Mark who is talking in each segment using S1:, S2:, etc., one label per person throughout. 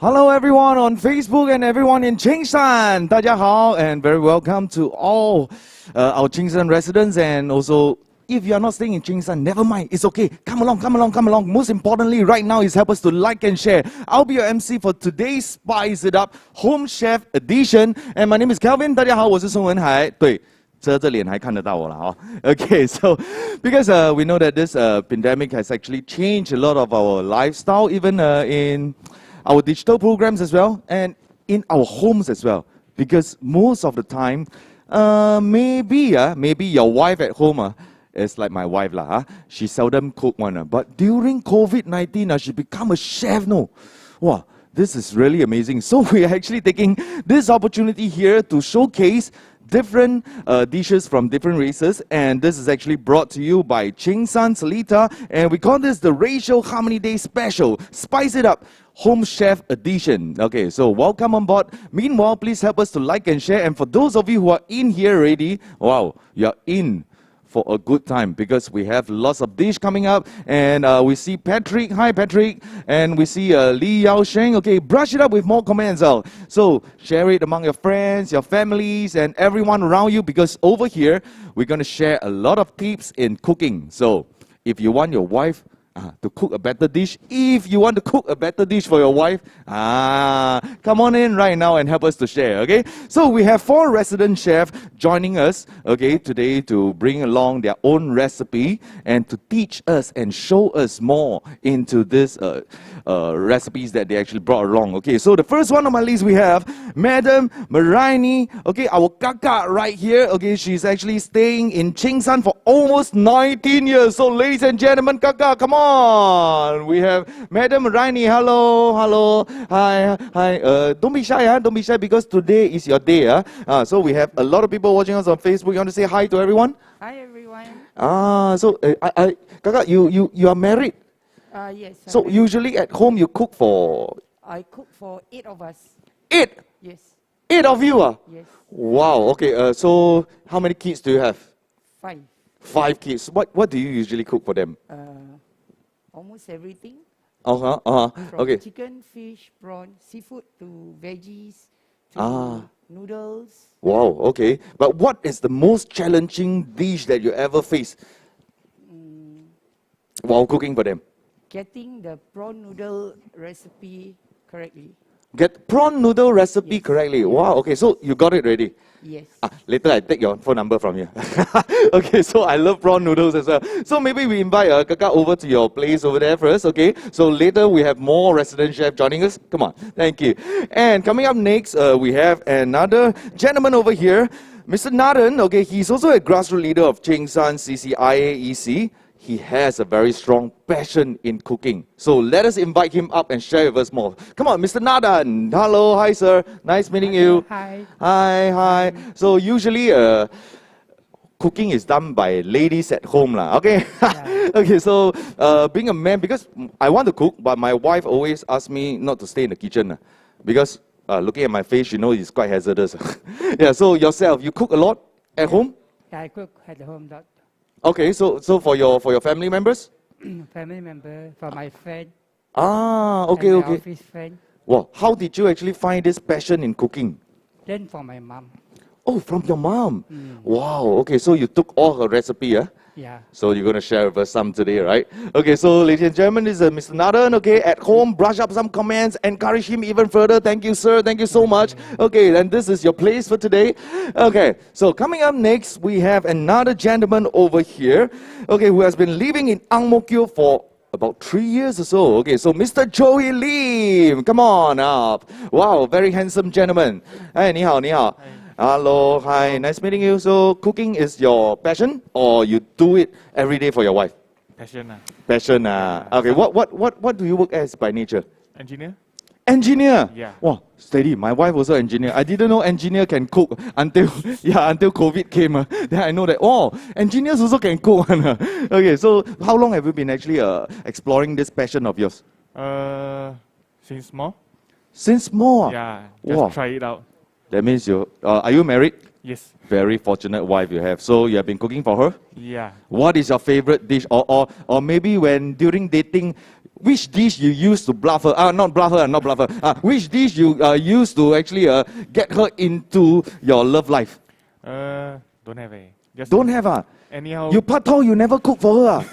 S1: Hello everyone on Facebook and everyone in Cheng, 大家好 and very welcome to all our Cheng residents, and also if you are not staying in Cheng, never mind, it's okay. Come along. Most importantly right now is help us to like and share. I'll be your MC for today's Spice It Up Home Chef Edition, and my name is Kelvin. 大家好，我是宋文海。对。遮着脸还看得到我了哈。Okay, so because we know that this pandemic has actually changed a lot of our lifestyle, even in our digital programs as well, and in our homes as well. Because most of the time, maybe your wife at home is like my wife lah. She seldom cook one. But during COVID-19, she become a chef. No, wow, this is really amazing. So we are actually taking this opportunity here to showcase different dishes from different races, and this is actually brought to you by Cheng San-Seletar, and we call this the Racial Harmony Day Special Spice It Up Home Chef Edition. Okay, so welcome on board. Meanwhile, please help us to like and share, and for those of you who are in here already, wow, you're in for a good time because we have lots of dish coming up, and we see Patrick, hi Patrick, and we see Lee Yao Sheng. Okay, brush it up with more comments out. So share it among your friends, your families, and everyone around you, because over here we're going to share a lot of tips in cooking. So if you want your wife to cook a better dish, if you want to cook a better dish for your wife, come on in right now and help us to share, okay? So we have 4 resident chefs joining us, okay, today to bring along their own recipe and to teach us and show us more into this recipes that they actually brought along. Okay, so the first one on my list we have Madam Meraini, okay, our kakak right here, okay, she's actually staying in Cheng San for almost 19 years. So ladies and gentlemen, kakak, come on. We have Madam Meraini. Hello, hi. Don't be shy, because today is your day. So we have a lot of people watching us on Facebook. You want to say hi to everyone?
S2: Hi everyone.
S1: So kakak, you are married?
S2: Yes.
S1: So usually at home you cook for?
S2: I cook for 8 of us.
S1: 8?
S2: Yes.
S1: 8 of you?
S2: Yes.
S1: Wow. Okay. So how many kids do you have?
S2: 5.
S1: 5 kids. What do you usually cook for them?
S2: Almost everything.
S1: From okay.
S2: Chicken, fish, prawn, seafood to veggies to noodles.
S1: Wow. Okay. But what is the most challenging dish that you ever faced while cooking for them?
S2: Getting the prawn noodle recipe correctly.
S1: Get prawn noodle recipe correctly. Wow. Okay. So you got it ready.
S2: Yes.
S1: Later I take your phone number from you. Okay, so I love prawn noodles as well. So maybe we invite Kaka over to your place over there first, okay? So later we have more resident chef joining us. Come on, thank you. And coming up next, we have another gentleman over here, Mr. Nathan. Okay, he's also a grassroots leader of Cheng San CCIAEC. He has a very strong passion in cooking. So let us invite him up and share with us more. Come on, Mr. Nadan. Hello, hi sir. Nice meeting you.
S2: Hi.
S1: Hi. So usually cooking is done by ladies at home lah. Okay.
S2: Yeah.
S1: Okay, so being a man, because I want to cook, but my wife always asks me not to stay in the kitchen because looking at my face, you know it's quite hazardous. Yeah, so yourself, you cook a lot at home?
S2: Yeah, I cook at home.
S1: Okay, so for your family members?
S2: Family member, for my friend.
S1: Okay.
S2: Office friend.
S1: Well, how did you actually find this passion in cooking?
S2: Then for my mom.
S1: Oh, from your mom. Wow. Okay, so you took all her recipe,
S2: Yeah.
S1: So you're going to share with us some today, right? Okay, so ladies and gentlemen, this is Mr. Nathan. Okay, at home, brush up some comments, encourage him even further. Thank you, sir. Thank you so much. Okay, and this is your place for today. Okay, so coming up next, we have another gentleman over here, okay, who has been living in Ang Mo Kio for about 3 years or so. Okay, so Mr. Joey Lim, come on up. Wow, very handsome gentleman. Hey, 你好, 你好. Hello, hi, nice meeting you. So cooking is your passion, or you do it every day for your wife?
S3: Passion.
S1: Passion. Okay, what do you work as by nature?
S3: Engineer?
S1: Engineer?
S3: Yeah.
S1: Wow, steady. My wife also engineer. I didn't know engineer can cook until COVID came. Then I know that, engineers also can cook. Okay, so how long have you been actually exploring this passion of yours?
S3: Since small.
S1: Since small?
S3: Yeah, just try it out.
S1: That means are you married?
S3: Yes.
S1: Very fortunate wife you have. So you have been cooking for her?
S3: Yeah.
S1: What is your favorite dish? Or maybe when during dating, which dish you used to bluff her? Not bluff her, not bluff her. Which dish you used to actually get her into your love life?
S3: Don't have a. Just
S1: Don't have
S3: anyhow.
S1: You patao, you never cook for her.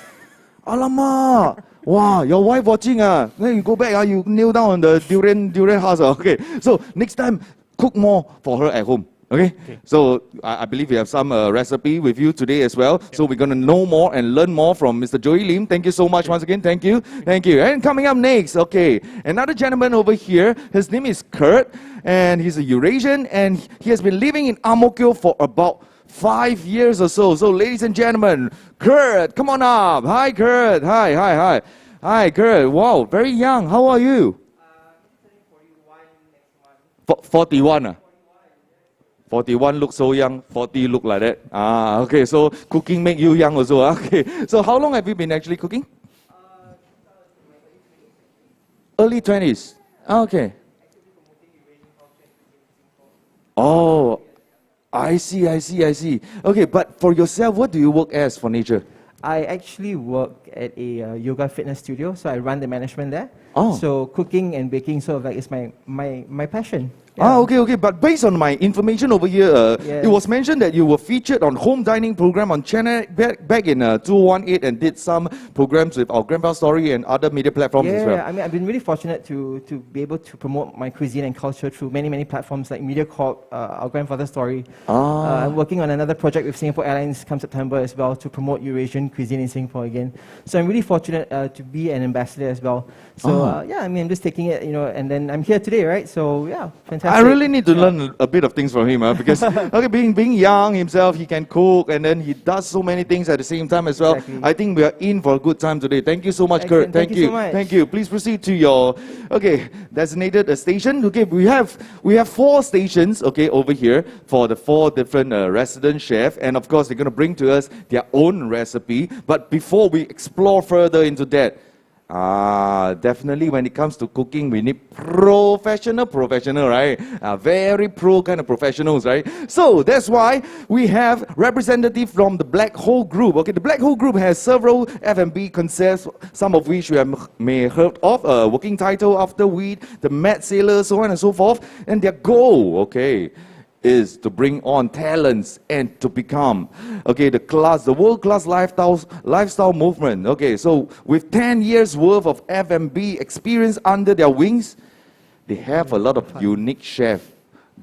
S1: Alamak. Wow, your wife watching then you go back you kneel down on the durian house. Okay, so next time cook more for her at home. Okay? So I believe we have some recipe with you today as well. So we're going to know more and learn more from Mr. Joey Lim. Thank you so much once again. Thank you. Thank you. And coming up next, okay, another gentleman over here. His name is Kurt, and he's a Eurasian, and he has been living in Ang Mo Kio for about 5 years or so. So ladies and gentlemen, Kurt, come on up. Hi, Kurt. Hi. Hi, Kurt. Wow, very young. How are you? 41. 41 look so young, 40 look like that. Okay, so cooking make you young also. Okay, so how long have you been actually cooking? Early 20s. Okay. Oh, I see. Okay, but for yourself, what do you work as for nature?
S4: I actually work at a yoga fitness studio, so I run the management there.
S1: Oh.
S4: So cooking and baking sort of like is my passion. Yeah.
S1: Okay. But based on my information over here, it was mentioned that you were featured on home dining program on Cheng back in 2018 and did some programs with our Grandpa Story and other media platforms as well.
S4: Yeah, I mean, I've been really fortunate to be able to promote my cuisine and culture through many platforms like MediaCorp, our Grandfather Story. I'm working on another project with Singapore Airlines come September as well to promote Eurasian cuisine in Singapore again. So I'm really fortunate to be an ambassador as well. So I mean, I'm just taking it, and then I'm here today, right? So yeah, fantastic.
S1: I really need to learn a bit of things from him because being young himself, he can cook and then he does so many things at the same time as well.
S4: Exactly.
S1: I think we are in for a good time today. Thank you so much,
S4: Excellent.
S1: Kurt. Thank you.
S4: So much.
S1: Thank you. Please proceed to your designated station. Okay, we have 4 stations over here for the 4 different resident chefs, and of course they're going to bring to us their own recipe. But before we explore further into that, definitely when it comes to cooking, we need professional, right? Very pro kind of professionals, right? So that's why we have representative from the Black Hole Group. Okay, the Black Hole Group has several F&B concepts, some of which you may have heard of, Working Title, After Wheat, the Mad Sailor, so on and so forth. And their goal, is to bring on talents and to become, the world-class lifestyle movement. Okay, so with 10 years worth of F&B experience under their wings, they have a lot of unique chefs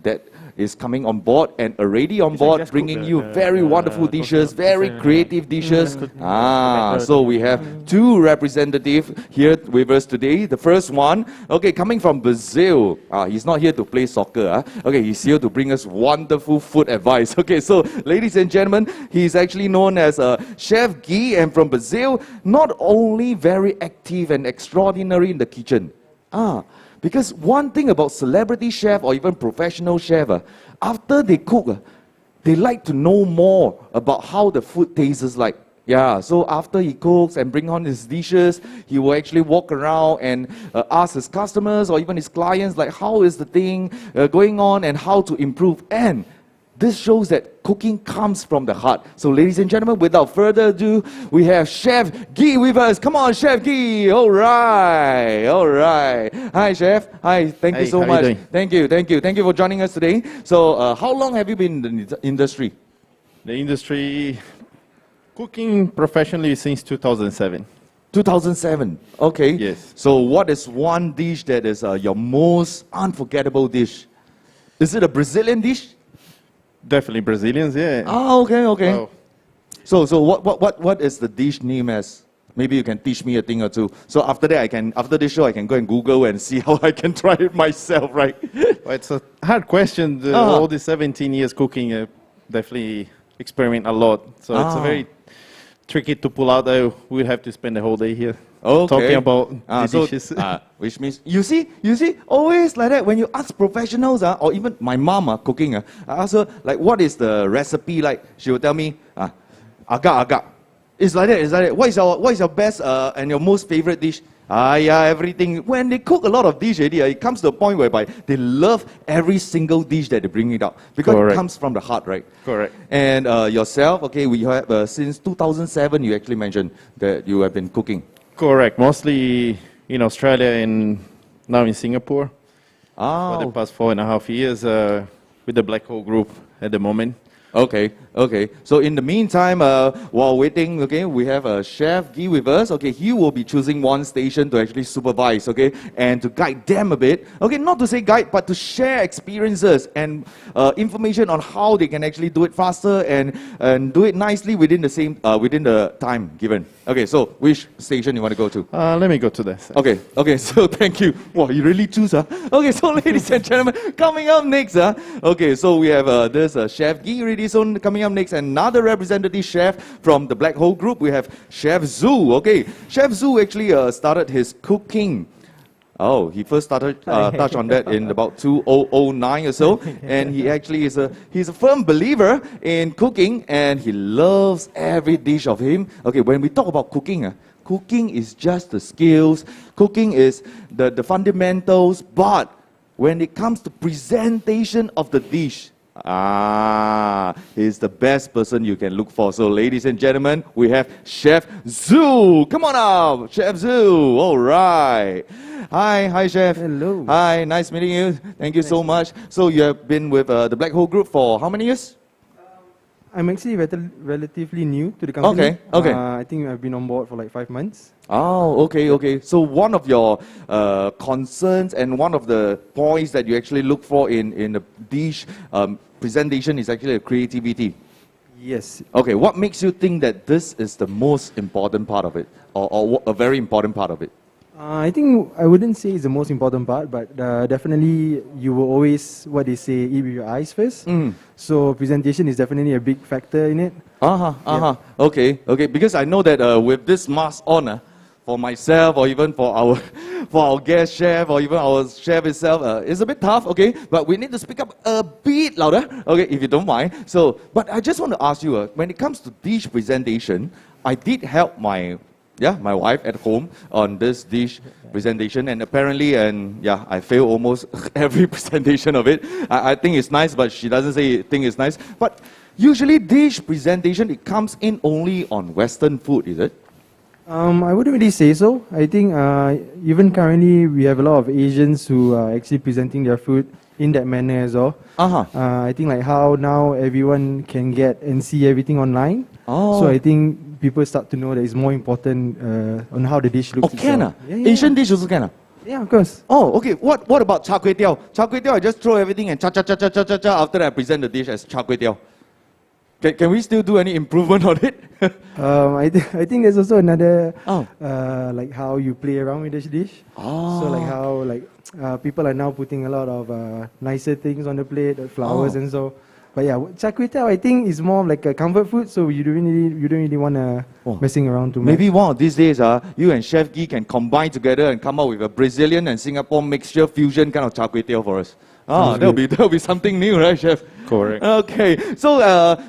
S1: that is coming on board and already on board, bringing you very wonderful dishes, very creative dishes. So we have 2 representatives here with us today. The first one, coming from Brazil. He's not here to play soccer. He's here to bring us wonderful food advice. So ladies and gentlemen, he's actually known as Chef Guy, and from Brazil, not only very active and extraordinary in the kitchen. Because one thing about celebrity chef or even professional chef, after they cook, they like to know more about how the food tastes like. Yeah, so after he cooks and bring on his dishes, he will actually walk around and ask his customers or even his clients, like, how is the thing going on and how to improve. And this shows that cooking comes from the heart. So ladies and gentlemen, without further ado, we have Chef Guy with us. Come on, Chef Guy. All right. Hi, Chef. Hi, thank you so much. Thank you for joining us today. So how long have you been in the industry?
S5: The industry, cooking professionally since 2007.
S1: 2007. Okay.
S5: Yes.
S1: So what is one dish that is your most unforgettable dish? Is it a Brazilian dish?
S5: Definitely Brazilians, yeah.
S1: Okay.
S5: Wow.
S1: So what is the dish name as? Maybe you can teach me a thing or two. So after that, after this show, I can go and Google and see how I can try it myself, right?
S5: Well, it's a hard question. All the 17 years cooking, definitely experiment a lot. So it's a very tricky to pull out. We'll have to spend the whole day here talking about the dishes.
S1: Which means, you see, always like that. When you ask professionals, or even my mom cooking, I ask her, like, what is the recipe like? She will tell me, agak. It's like that. What is your best and your most favorite dish? Everything. When they cook a lot of dish, it comes to a point whereby they love every single dish that they bring it out. Because it comes from the heart, right?
S5: Correct.
S1: And yourself, we have, since 2007, you actually mentioned that you have been cooking.
S5: Correct. Mostly in Australia and now in Singapore for the
S1: Oh,
S5: past 4.5 years with the Black Hole Group at the moment.
S1: okay, okay. So in the meantime, while waiting, okay, we have Chef Guy with us. Okay, he will be choosing one station to actually supervise, okay, and to guide them a bit. Okay, not to say guide, but to share experiences and information on how they can actually do it faster and do it nicely within the same within the time given. Okay, so which station you want to go to?
S5: Let me go to that.
S1: Okay, okay, so thank you. Wow, you really choose, huh? Okay, so ladies and gentlemen, coming up next, okay, so we have this Chef Guy already soon coming up next, another representative chef from the Black Hole Group. We have Chef Zhu, okay. Chef Zhu actually started his cooking. Oh, he first started touch on that in about 2009 or so, and he actually he's a firm believer in cooking, and he loves every dish of him. Okay, when we talk about cooking, cooking is just the skills, cooking is the fundamentals, but when it comes to presentation of the dish, he's the best person you can look for. So, ladies and gentlemen, we have Chef Zhu. Come on up, Chef Zhu. All right. Hi, Chef.
S6: Hello.
S1: Hi, nice meeting you. Thank you so much. So, you have been with the Black Hole Group for how many years?
S6: I'm actually relatively new to the company.
S1: Okay, okay.
S6: I think I've been on board for like 5 months.
S1: Oh, okay, okay. So one of your concerns and one of the points that you actually look for in the dish presentation is actually creativity.
S6: Yes.
S1: Okay, what makes you think that this is the most important part of it, or a very important part of it?
S6: I think I wouldn't say it's the most important part, but definitely you will always, what they say, eat with your eyes first. So presentation is definitely a big factor in it.
S1: Okay, okay. Because I know that with this mask on, for myself or even for our guest chef or even our chef itself, it's a bit tough. Okay, but we need to speak up a bit louder. Okay, if you don't mind. So, but I just want to ask you, when it comes to dish presentation, I did help my wife at home on this dish presentation, and apparently, I fail almost every presentation of it. I think it's nice, but she doesn't think it's nice. But usually dish presentation, it comes in only on Western food, is it?
S6: I wouldn't really say so. I think even currently we have a lot of Asians who are actually presenting their food in that manner as well. I think like how now everyone can get and see everything online. So I think people start to know that it's more important on how the dish looks.
S1: Oh, can Asian dish also can
S6: Yeah, of course.
S1: Oh, okay. What about char kway teow? Char kway teow, I just throw everything and cha. After that, I present the dish as char kway teow. Can we still do any improvement on it?
S6: I think there's also another like how you play around with this dish. So like how people are now putting a lot of nicer things on the plate, flowers and so. But yeah, char kway teow I think is more like a comfort food, so you don't really want to messing around too much.
S1: Maybe one of these days, you and Chef Guy can combine together and come up with a Brazilian and Singapore mixture fusion kind of char kway teow for us. That'll be something new, right, Chef?
S5: Correct.
S1: Okay, so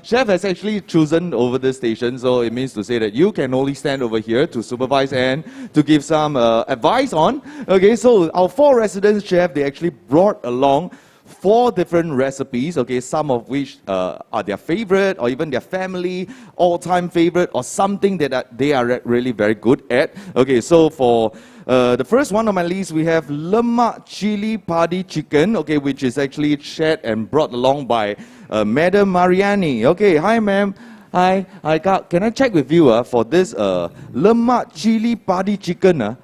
S1: Chef has actually chosen over this station, so it means to say that you can only stand over here to supervise and to give some advice on. Okay, so our 4 resident chef, they actually brought along 4 different recipes, okay, some of which are their favorite or even their family all-time favorite or something that they are really very good at. Okay, so for the first one on my list, we have lemak chili padi chicken, okay, which is actually shared and brought along by Madam Mariani. Okay, hi ma'am. Hi, can I check with you for this lemak chili padi chicken?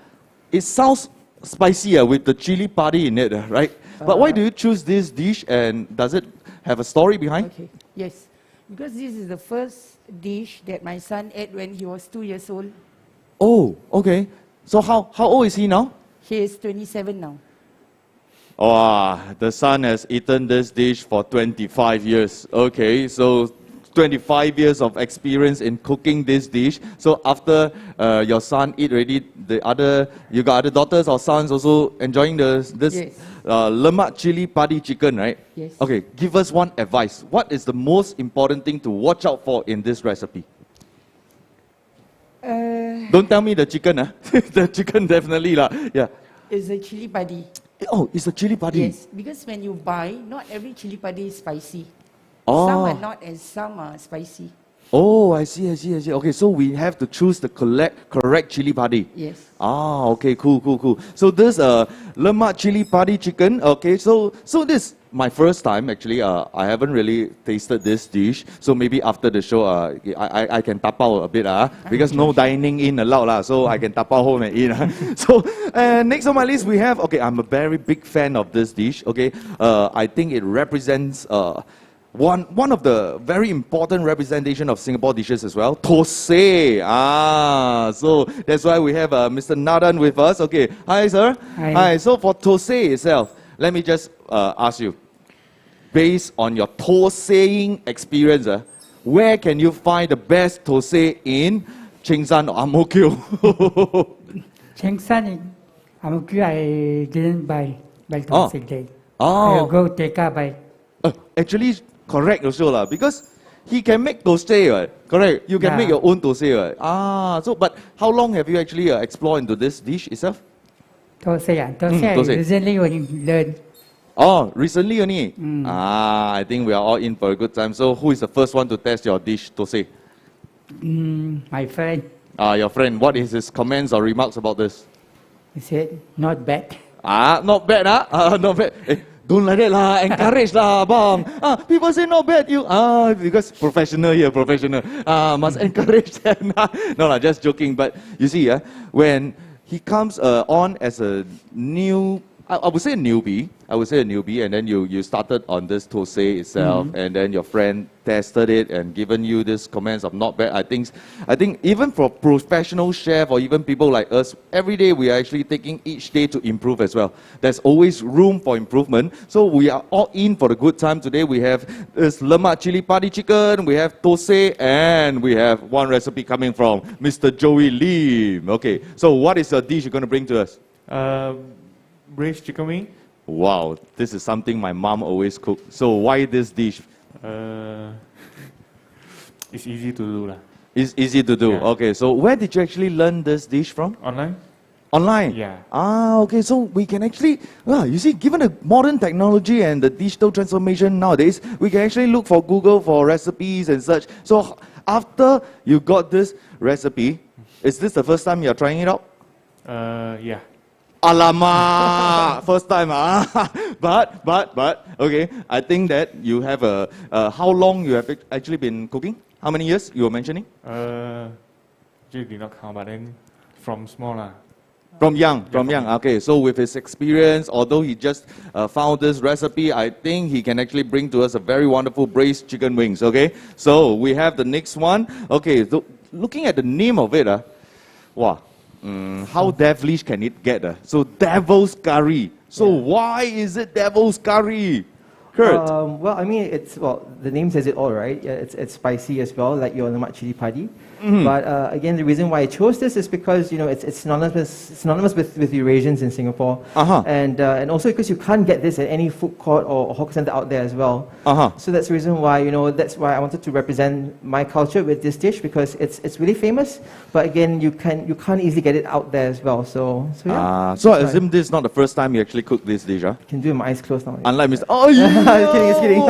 S1: It sounds spicy with the chili padi in it, right? But why do you choose this dish, and does it have a story behind?
S2: Okay, yes. Because this is the first dish that my son ate when he was 2 years old.
S1: Oh, okay. So how old is he now?
S2: He is 27 now.
S1: Oh, the son has eaten this dish for 25 years. Okay, so 25 years of experience in cooking this dish. So after your son eat already, you got other daughters or sons also enjoying this
S2: Yes.
S1: lemak chili padi chicken, right?
S2: Yes.
S1: Okay, give us one advice. What is the most important thing to watch out for in this recipe? Don't tell me the chicken, the chicken definitely lah. Yeah.
S2: It's a chili padi.
S1: Oh, it's a chili padi.
S2: Yes, because when you buy, not every chili padi is spicy.
S1: Oh.
S2: Some are not and some are spicy.
S1: Oh, I see. Okay, so we have to choose the correct chili padi.
S2: Yes.
S1: Ah, okay, cool. So this lemak chili padi chicken. Okay, so this my first time actually. I haven't really tasted this dish. So maybe after the show, I can tapao a bit because no dining in allowed so I can tapao home and eat. So next on my list we have. Okay, I'm a very big fan of this dish. Okay, I think it represents one of the very important representation of Singapore dishes as well, thosai. So that's why we have Mr. Nadan with us. Okay, hi sir.
S7: Hi.
S1: So for thosai itself, let me just ask you, based on your thosaiing experience, where can you find the best thosai in Cheng San or Ang Mo Kio?
S7: Cheng San in Ang Mo Kio, I didn't buy thosai there.
S1: Oh.
S7: I go Tekka buy.
S1: Actually, correct also lah, because he can make thosai, right? Correct. You can
S7: Yeah.
S1: make your own thosai, right? So but how long have you actually explored into this dish itself?
S7: Thosai,
S1: thosai.
S7: I recently only learn.
S1: Oh, recently only. I think we are all in for a good time. So who is the first one to test your dish thosai?
S7: My friend,
S1: Your friend. What is his comments or remarks about this?
S7: he said, not bad.
S1: Not bad, not bad. Don't like that lah, encourage lah, bang. People say not bad, you because professional here, professional. Must encourage them. No lah, just joking. But you see, when he comes on as a new, I would say a newbie, and then you started on this thosai itself, and then your friend tested it and given you this comments of not bad. I think even for professional chef or even people like us, every day we are actually taking each day to improve as well. There's always room for improvement. So we are all in for the good time today. We have this lemak chili padi chicken, we have thosai, and we have one recipe coming from Mr. Joey Lim. Okay, so what is the dish you're going to bring to us?
S3: Braised chicken wing.
S1: Wow, this is something my mom always cooked. So why this dish?
S3: It's easy to do lah.
S1: It's easy to do.
S3: Yeah.
S1: Okay, so where did you actually learn this dish from?
S3: Online?
S1: Online?
S3: Yeah.
S1: Okay, so we can actually, you see, given the modern technology and the digital transformation nowadays, we can actually look for Google for recipes and such. So after you got this recipe, is this the first time you're trying it out?
S3: Yeah.
S1: Alamak! First time, But, okay, I think that you have how long you have actually been cooking? How many years you were mentioning?
S3: Actually did not count, but then from small lah.
S1: From young. Okay, so with his experience, although he just found this recipe, I think he can actually bring to us a very wonderful braised chicken wings, okay? So we have the next one. Okay, so looking at the name of it, wow. How devilish can it get? So devil's curry. So why is it devil's curry? Kurt?
S4: Well, I mean, the name says it all, right? Yeah, it's spicy as well, like your lemak chili padi. But again, the reason why I chose this is because it's synonymous with Eurasians in Singapore, and also because you can't get this at any food court or hawker center out there as well. So that's the reason why that's why I wanted to represent my culture with this dish, because it's really famous. But again, you can't easily get it out there as well. So yeah.
S1: So I assume this is not the first time you actually cook this dish,
S4: I can do it with my eyes closed now.
S1: Unlike Mr. Oh yeah.
S4: Just kidding.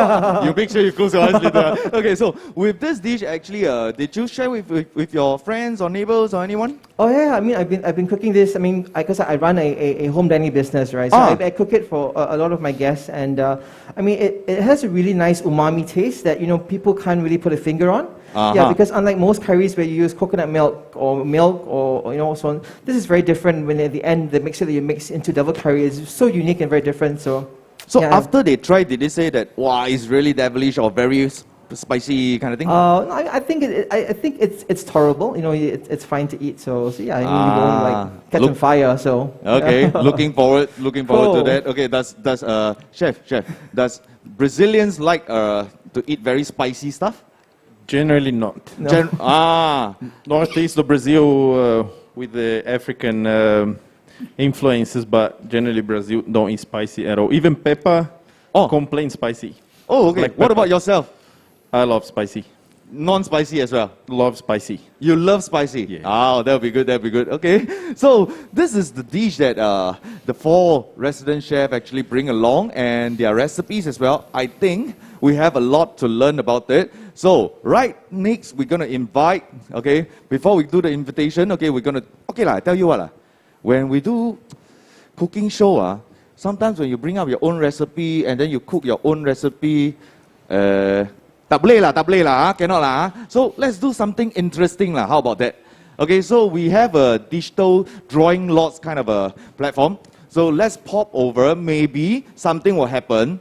S1: You make sure you close your eyes later. Okay, so with this dish, actually, did you share with your friends or neighbors or anyone?
S4: Oh yeah, I mean, I've been cooking this. I mean, because I run a home dining business, right? So I cook it for a lot of my guests, and I mean, it has a really nice umami taste that people can't really put a finger on. Yeah, because unlike most curries where you use coconut milk or so on, this is very different. When at the end, the mixture that you mix into devil curry is so unique and very different. So yeah.
S1: After they tried, did they say that wow, it's really devilish or very spicy kind of thing?
S4: No, I think it's tolerable. It's fine to eat. So yeah, I mean, you won't like catch on fire. So
S1: okay, looking forward to that. Okay, does chef, does Brazilians like to eat very spicy stuff?
S5: Generally not.
S4: No.
S5: Northeast of Brazil with the African influences, but generally Brazil don't eat spicy at all. Even pepper, complain spicy.
S1: Oh, okay.
S5: Like
S1: what
S5: pepper.
S1: about yourself?
S5: I love spicy.
S1: Non-spicy as well?
S5: Love spicy.
S1: You love spicy?
S5: Yeah.
S1: Oh, that'll be good. Okay. So this is the dish that the 4 resident chefs actually bring along, and their recipes as well. I think we have a lot to learn about it. So, right next, we're going to invite, okay, before we do the invitation, okay, we're going to, okay I tell you what, when we do cooking show, sometimes when you bring up your own recipe and then you cook your own recipe, tak boleh lah, cannot lah. So, let's do something interesting lah, how about that? Okay, so we have a digital drawing lots kind of a platform. So let's pop over, maybe something will happen,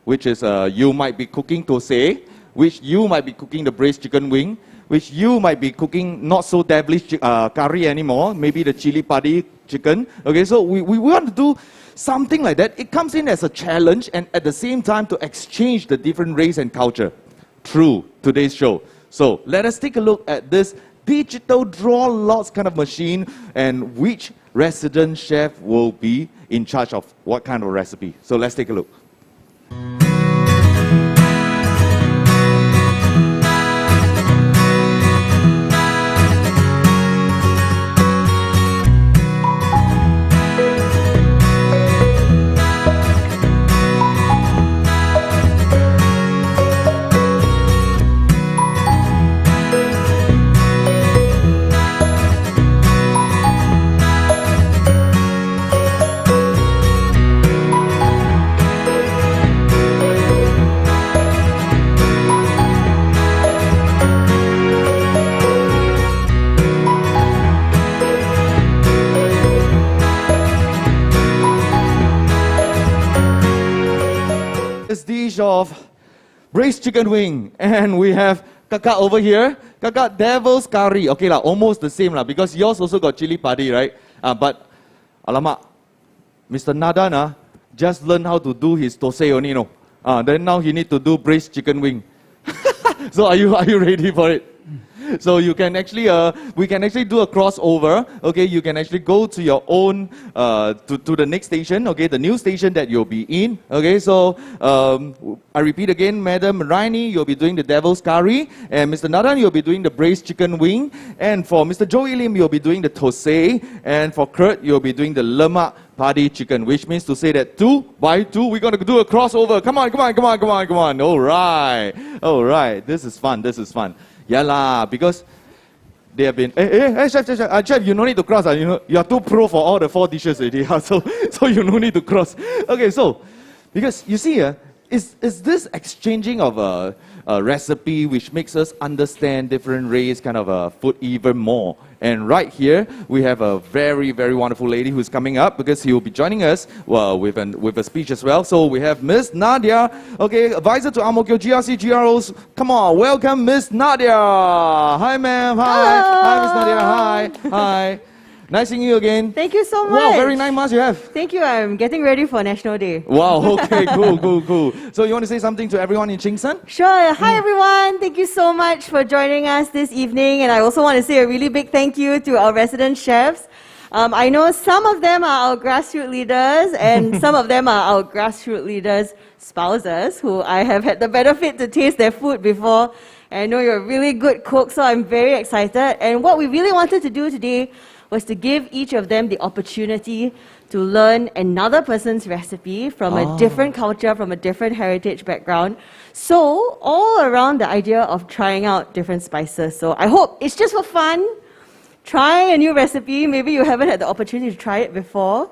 S1: which is you might be cooking thosai, which you might be cooking the braised chicken wing, which you might be cooking not so devilish curry anymore, maybe the chili padi chicken. Okay, so we want to do something like that. It comes in as a challenge and at the same time to exchange the different race and culture through today's show. So let us take a look at this digital draw lots kind of machine and which resident chef will be in charge of what kind of recipe. So let's take a look. Dish of braised chicken wing, and we have Kakak over here. Kakak, devil's curry. Okay lah, almost the same lah, because yours also got chili padi, right? But alamak, Mr. Nadan just learned how to do his thosai only, no? Then now he need to do braised chicken wing. So are you ready for it? So you can actually, we can actually do a crossover. Okay, you can actually go to your own, to the next station. Okay, the new station that you'll be in. Okay, so I repeat again, Madam Raini, you'll be doing the devil's curry, and Mr. Nadan, you'll be doing the braised chicken wing, and for Mr. Joey Lim, you'll be doing the thosai, and for Kurt, you'll be doing the lemak padi chicken, which means to say that 2 by 2, we're going to do a crossover. Come on. All right. This is fun. Yeah lah, because they have been, chef, you no need to cross. You are too pro for all the 4 dishes already. So you no need to cross. Okay, so, because you see, is this exchanging of a recipe which makes us understand different race kind of food even more. And right here, we have a very, very wonderful lady who's coming up because he will be joining us with a speech as well. So we have Miss Nadia, okay, advisor to Ang Mo Kio GRC GROs. Come on, welcome Miss Nadia. Hi, ma'am. Hi.
S8: Hello.
S1: Hi, Miss Nadia. Hi. Nice seeing you again.
S8: Thank you so much.
S1: Wow, very nice mask you have.
S8: Thank you. I'm getting ready for National Day.
S1: Wow, okay, cool. So you want to say something to everyone in Chengsan?
S8: Sure. Hi, everyone. Thank you so much for joining us this evening. And I also want to say a really big thank you to our resident chefs. I know some of them are our grassroots leaders and some of them are our grassroots leaders' spouses who I have had the benefit to taste their food before. And I know you're a really good cook, so I'm very excited. And what we really wanted to do today was to give each of them the opportunity to learn another person's recipe from a different culture, from a different heritage background. So, all around the idea of trying out different spices. So, I hope it's just for fun. Try a new recipe. Maybe you haven't had the opportunity to try it before.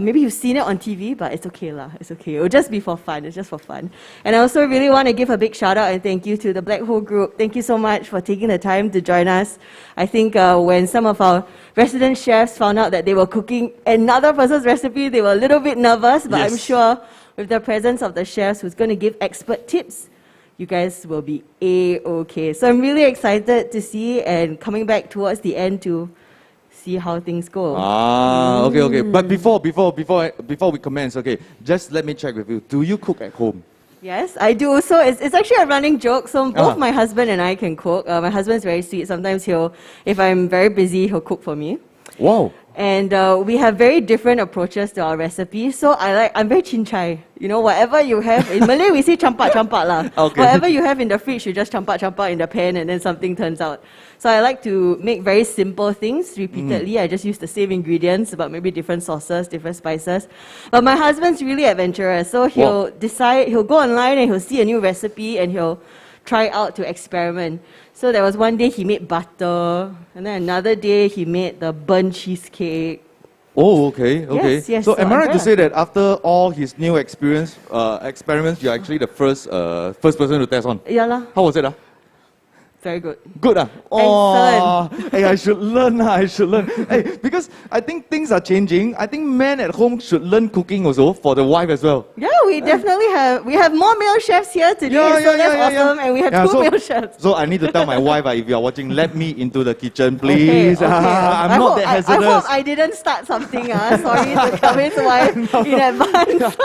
S8: Maybe you've seen it on TV, but it's okay lah. It's okay. It'll just be for fun. It's just for fun. And I also really want to give a big shout out and thank you to the Black Hole Group. Thank you so much for taking the time to join us. I think when some of our resident chefs found out that they were cooking another person's recipe, they were a little bit nervous, but I'm sure with the presence of the chefs who's going to give expert tips, you guys will be A-okay. So I'm really excited to see and coming back towards the end to see how things go.
S1: Okay. But before we commence, okay, just let me check with you. Do you cook at home?
S8: Yes, I do. So it's actually a running joke. So both my husband and I can cook. My husband's very sweet. Sometimes if I'm very busy, he'll cook for me.
S1: Wow.
S8: And we have very different approaches to our recipes. So I'm very chinchai. You know, whatever you have, in Malay we say campak lah.
S1: Okay.
S8: Whatever you have in the fridge, you just campak in the pan and then something turns out. So I like to make very simple things repeatedly. I just use the same ingredients, but maybe different sauces, different spices. But my husband's really adventurous. So he'll go online and he'll see a new recipe and he'll try out to experiment. So there was one day he made butter, and then another day he made the burnt cheesecake.
S1: Oh, okay, okay.
S8: Yes, yes,
S1: so
S8: so
S1: am I
S8: I'm
S1: right to
S8: very
S1: say that after all his new experiments, you're actually the first person to test on?
S8: Yeah lah,
S1: How was it?
S8: very good.
S1: Good.
S8: Excellent.
S1: Hey, I should learn. I should learn. Hey, because I think things are changing. I think men at home should learn cooking also for the wife as well.
S8: Yeah, we definitely have more male chefs here today, so that's awesome. And we have two male chefs.
S1: So I need to tell my wife, if you are watching, let me into the kitchen, please.
S8: Okay.
S1: I'm not that hazardous.
S8: I hope I didn't start something. Sorry to Kavin's wife in advance.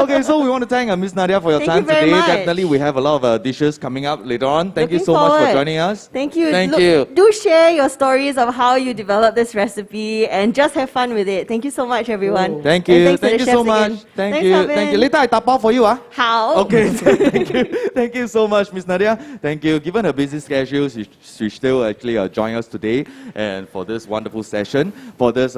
S1: Okay, so we want to thank Miss Nadia for your
S8: Thank
S1: time
S8: you very
S1: today.
S8: much.
S1: Definitely, we have a lot of dishes coming up later on. Thank you
S8: Looking
S1: so much for
S8: forward.
S1: joining us.
S8: Thank you.
S1: Thank
S8: Look,
S1: you.
S8: Do share your stories of how you developed this recipe and just have fun with it. Thank you so much, everyone.
S1: Thank
S8: And
S1: you.
S8: thanks to
S1: Thank
S8: the
S1: you so
S8: chefs
S1: much.
S8: again.
S1: Thank
S8: Thanks,
S1: you.
S8: Kevin.
S1: Thank you. Later, I tapao for you.
S8: How?
S1: Okay, thank you. Thank you so much, Miss Nadia. Thank you. Given her busy schedule, she still actually joined us today and for this wonderful session, for this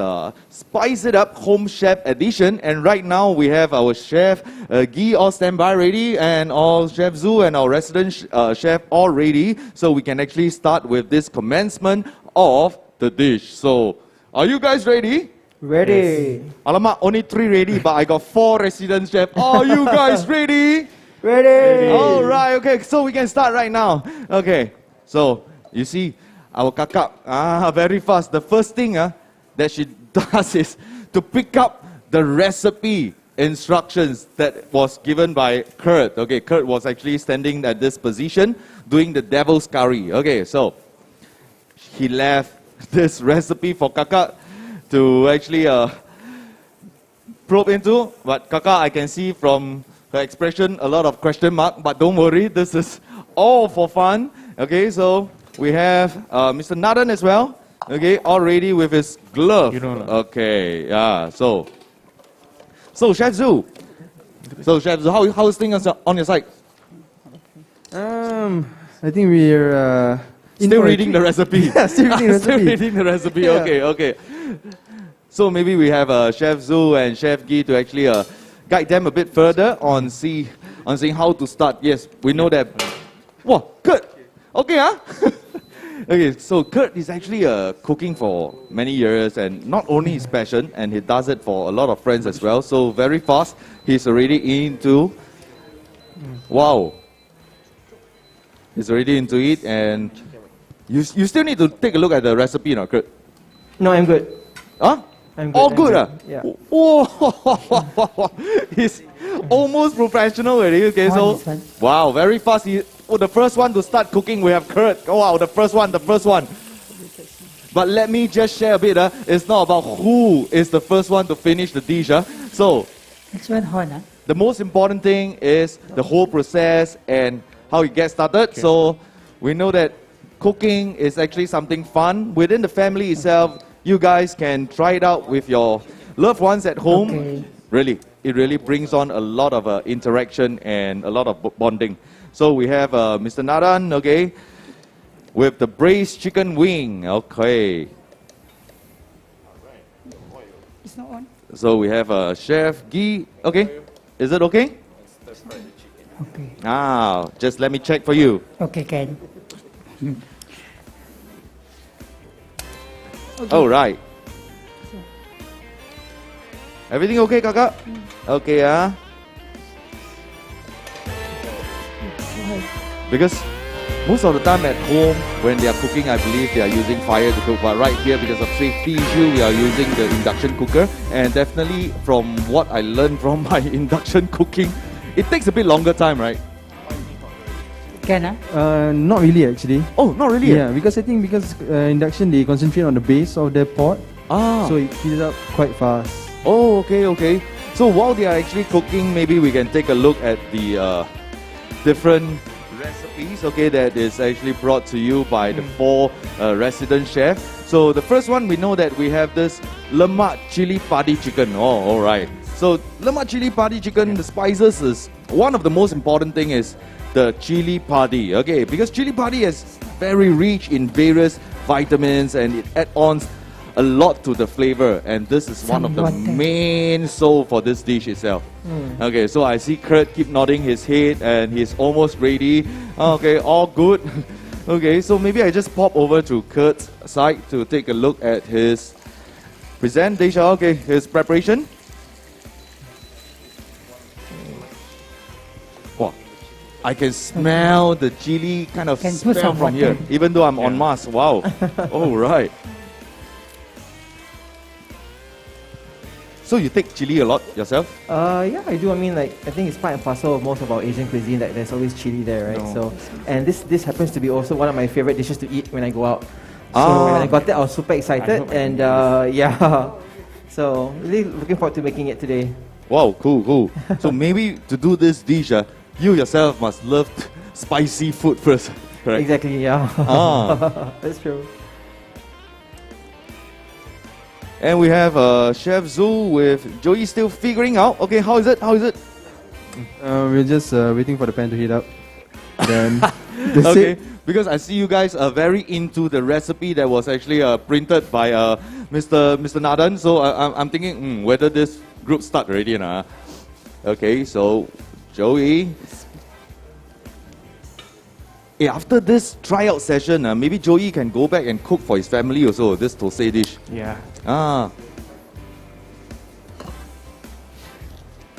S1: Spice It Up Home Chef edition. And right now, we have our chef, Guy, all standby ready, and all Chef Zhu and our resident chef all ready. So we can actually start with this commencement of the dish. So, are you guys ready?
S4: Ready.
S1: Alamak, only 3 ready, but I got 4 resident chefs. Are you guys ready?
S4: Ready.
S1: All right, okay, so we can start right now. Okay, so you see, our kakak, very fast. The first thing that she does is to pick up the recipe instructions that was given by Kurt. Okay, Kurt was actually standing at this position doing the devil's curry. Okay, so he left this recipe for kakak to actually probe into, but kakak, I can see from her expression a lot of question mark, but don't worry, this is all for fun. Okay, so we have Mr. Nadan as well, okay, all ready with his glove. Okay, yeah, so Chef Zhu, how's things on your side?
S6: I think we're
S1: still reading the recipe.
S6: Yeah, still reading the
S1: Still
S6: recipe.
S1: reading the recipe.
S6: Yeah.
S1: Okay. So maybe we have Chef Zhu and Chef Guy to actually guide them a bit further on seeing how to start. Yes, we know that. Wow, Kurt. Okay, Okay, so Kurt is actually cooking for many years, and not only his passion, and he does it for a lot of friends as well. So very fast, he's already into. Wow. He's already into it, and you still need to take a look at the recipe, Kurt.
S4: No, I'm good.
S1: Huh?
S4: I'm good.
S1: All
S4: I'm
S1: good,
S4: Yeah.
S1: Oh, he's almost professional already. Okay, so
S7: this one.
S1: wow, very fast. The first one to start cooking, we have Kurt. Oh wow, the first one. But let me just share a bit. It's not about who is the first one to finish the dish. So
S7: Which one hot?
S1: the most important thing is the whole process and how it gets started.
S3: Okay.
S1: So we know that cooking is actually something fun. Within the family itself, you guys can try it out with your loved ones at home.
S7: Okay.
S1: Really, it really brings on a lot of interaction and a lot of bonding. So we have Mr. Nadan, okay, with the braised chicken wing, okay.
S7: It's not on.
S1: So we have Chef Guy, okay. Is it okay?
S7: Okay.
S1: Just let me check for you.
S7: Okay, can.
S1: All right. Everything okay, kakak? Okay, Because most of the time at home, when they are cooking, I believe they are using fire to cook. But right here, because of safety issue, we are using the induction cooker. And definitely, from what I learned from my induction cooking, it takes a bit longer time, right?
S7: Can,
S6: Not really actually.
S1: Oh, not really?
S6: Yeah, because I think induction they concentrate on the base of the pot, so it heats up quite fast.
S1: Oh, okay. So while they are actually cooking, maybe we can take a look at the different recipes, okay, that is actually brought to you by the 4 resident chefs. So the first one, we know that we have this lemak chili padi chicken. Oh, all right. So lemak chili padi chicken, the spices is one of the most important thing is the chili padi, okay, because chili padi is very rich in various vitamins and it adds on a lot to the flavor, and this is one of the main soul for this dish itself. Okay, so I see Kurt keep nodding his head, and he's almost ready. Okay, all good. Okay, so maybe I just pop over to Kurt's side to take a look at his presentation. Okay, his preparation. Wow, I can smell the chili kind of smell from here, even though I'm on mask. Wow. All right. So you take chili a lot yourself?
S4: Yeah, I do. I mean, like, I think it's part and parcel of most of our Asian cuisine that there's always chili there, right? So, and this happens to be also one of my favorite dishes to eat when I go out. So when I got that, I was super excited, and yeah, so really looking forward to making it today.
S1: Wow, cool. So maybe to do this dish, you yourself must love spicy food first, correct?
S4: Exactly, yeah. That's true.
S1: And we have Chef Zhu with Joey still figuring out. Okay, how is it?
S6: We're just waiting for the pan to heat up. Then
S1: okay, because I see you guys are very into the recipe that was actually printed by Mr. Nadan. So I'm thinking whether this group start already or not. Okay, so Joey. After this tryout session, maybe Joey can go back and cook for his family also, this thosai dish.
S3: Yeah.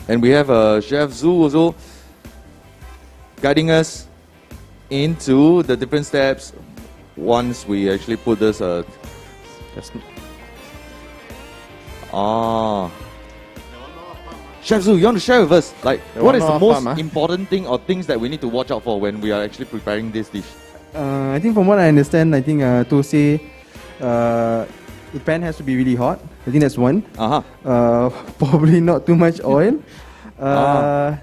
S1: And we have Chef Zhu also guiding us into the different steps once we actually put this. Chef Zhu, you want to share with us, like, what is the most important thing or things that we need to watch out for when we are actually preparing this dish?
S6: I think from what I understand, I think thosai, the pan has to be really hot. I think that's one. Probably not too much oil.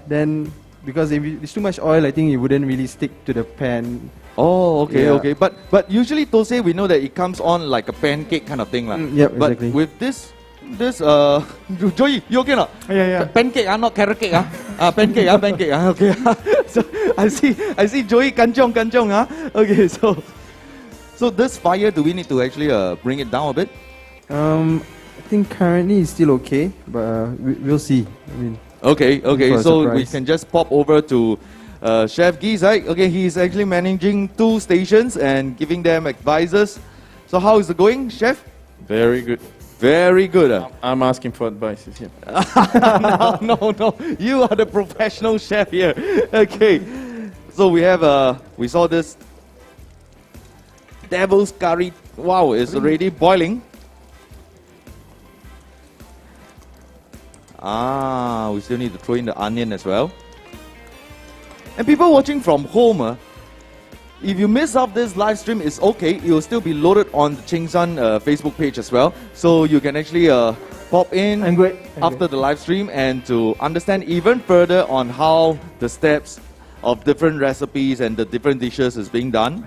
S6: Then, because if it's too much oil, I think it wouldn't really stick to the pan.
S1: Oh, okay, okay. But usually thosai, we know that it comes on like a pancake kind of thing.
S6: Yep,
S1: but
S6: exactly.
S1: with this, Joey, you okay not?
S3: Yeah.
S1: Pancake, not carrot cake. Pancake, okay. So I see Joey kanchong. Okay, so this fire, do we need to actually bring it down a bit?
S6: I think currently it's still okay, but we'll see. I mean.
S1: Okay. So we can just pop over to Chef Gee's, right? Okay, he's actually managing 2 stations and giving them advices. So how is it going, Chef?
S5: Very good.
S1: Very good.
S5: I'm asking for advice here.
S1: No. You are the professional chef here. Okay. So we have we saw this devil's curry. Wow, it's already boiling. We still need to throw in the onion as well. And people watching from home, if you miss out this live stream, it's okay. It will still be loaded on the Cheng San Facebook page as well. So you can actually pop in after the live stream and to understand even further on how the steps of different recipes and the different dishes is being done.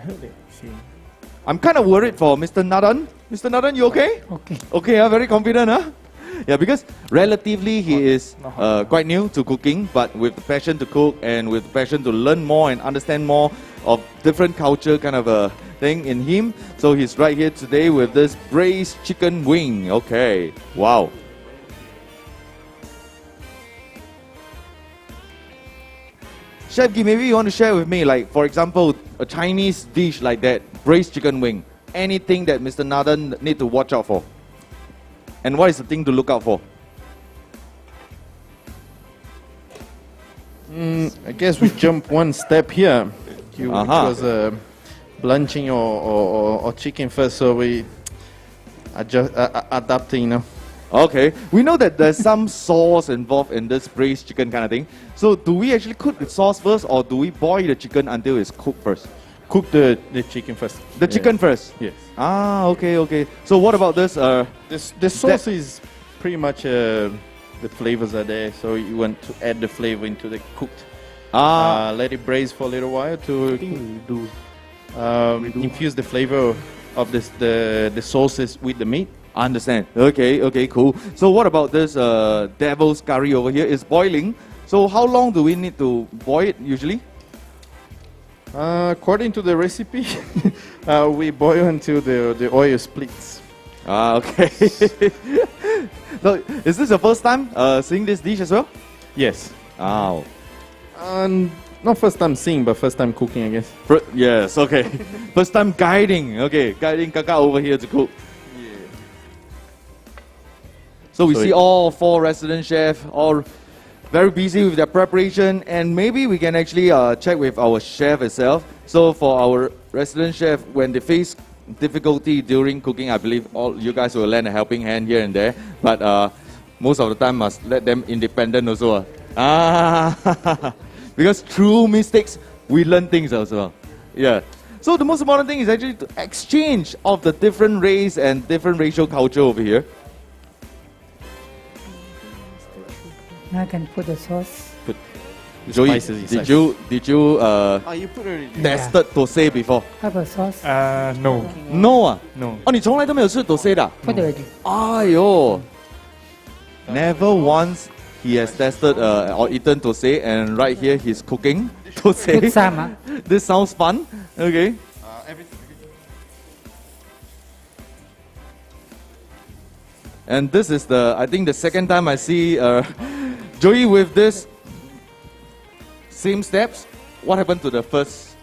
S1: I'm kind of worried for Mr. Nadan. Mr. Nadan, you okay?
S7: Okay.
S1: Okay, very confident, huh? Yeah, because relatively he is quite new to cooking, but with the passion to cook and with the passion to learn more and understand more of different culture kind of a thing in him. So he's right here today with this braised chicken wing. Okay, wow. Chef Gee, maybe you want to share with me, like, for example, a Chinese dish like that, braised chicken wing. Anything that Mr. Nadan need to watch out for? And what is the thing to look out for?
S5: I guess we jump one step here. Which was blanching or chicken first, so we adjust, adapting,
S1: Okay, we know that there's some sauce involved in this braised chicken kind of thing. So do we actually cook the sauce first, or do we boil the chicken until it's cooked first?
S5: Cook the chicken first.
S1: The chicken first?
S5: Yes.
S1: Okay. So what about this?
S5: The sauce is pretty much the flavors are there, so you want to add the flavor into the cooked. Let it braise for a little while to infuse the flavor of the sauces with the meat.
S1: I understand. Okay, cool. So what about this devil's curry over here? It's boiling. So how long do we need to boil it usually?
S5: According to the recipe, we boil until the oil splits.
S1: Ah, okay. So, is this your first time seeing this dish as well?
S5: Yes.
S1: Oh.
S5: Not first time seeing, but first time cooking, I guess.
S1: Yes, okay. First time guiding. Okay, guiding Kaka over here to cook. So we see all 4 resident chefs all very busy with their preparation, and maybe we can actually check with our chef itself. So for our resident chef, when they face difficulty during cooking, I believe all you guys will lend a helping hand here and there, but most of the time must let them independent also. Because through mistakes, we learn things as well. Yeah. So the most important thing is actually to exchange of the different race and different racial culture over here.
S7: Now I can put the sauce.
S1: Joey, did you
S5: you put already.
S1: tested Tosei before?
S7: How about sauce?
S3: No.
S1: No 啊
S3: No.
S1: 哦，你从来都没有吃 Tosei 的啊
S7: Put already.
S1: 哎呦 Never once he has tested or eaten Tosei, and right here he's cooking
S7: Put
S1: Tosei.
S7: some.
S1: This sounds fun. Okay. And this is I think the second time I see Joey with this same steps. What happened to the first?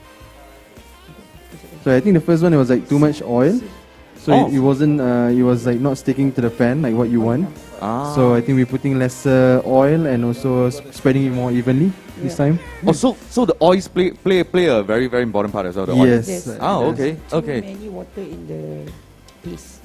S6: So I think the first one, it was like too much oil. So
S1: Oh.
S6: it wasn't, it was like not sticking to the pan like what you want.
S1: Ah.
S6: So I think we're putting lesser oil and also spreading it more evenly this time.
S1: Oh, so the oils play a very, very important part as well. The oil.
S6: Yes.
S2: There's
S1: Oh, okay, okay.
S2: too many water in the piece.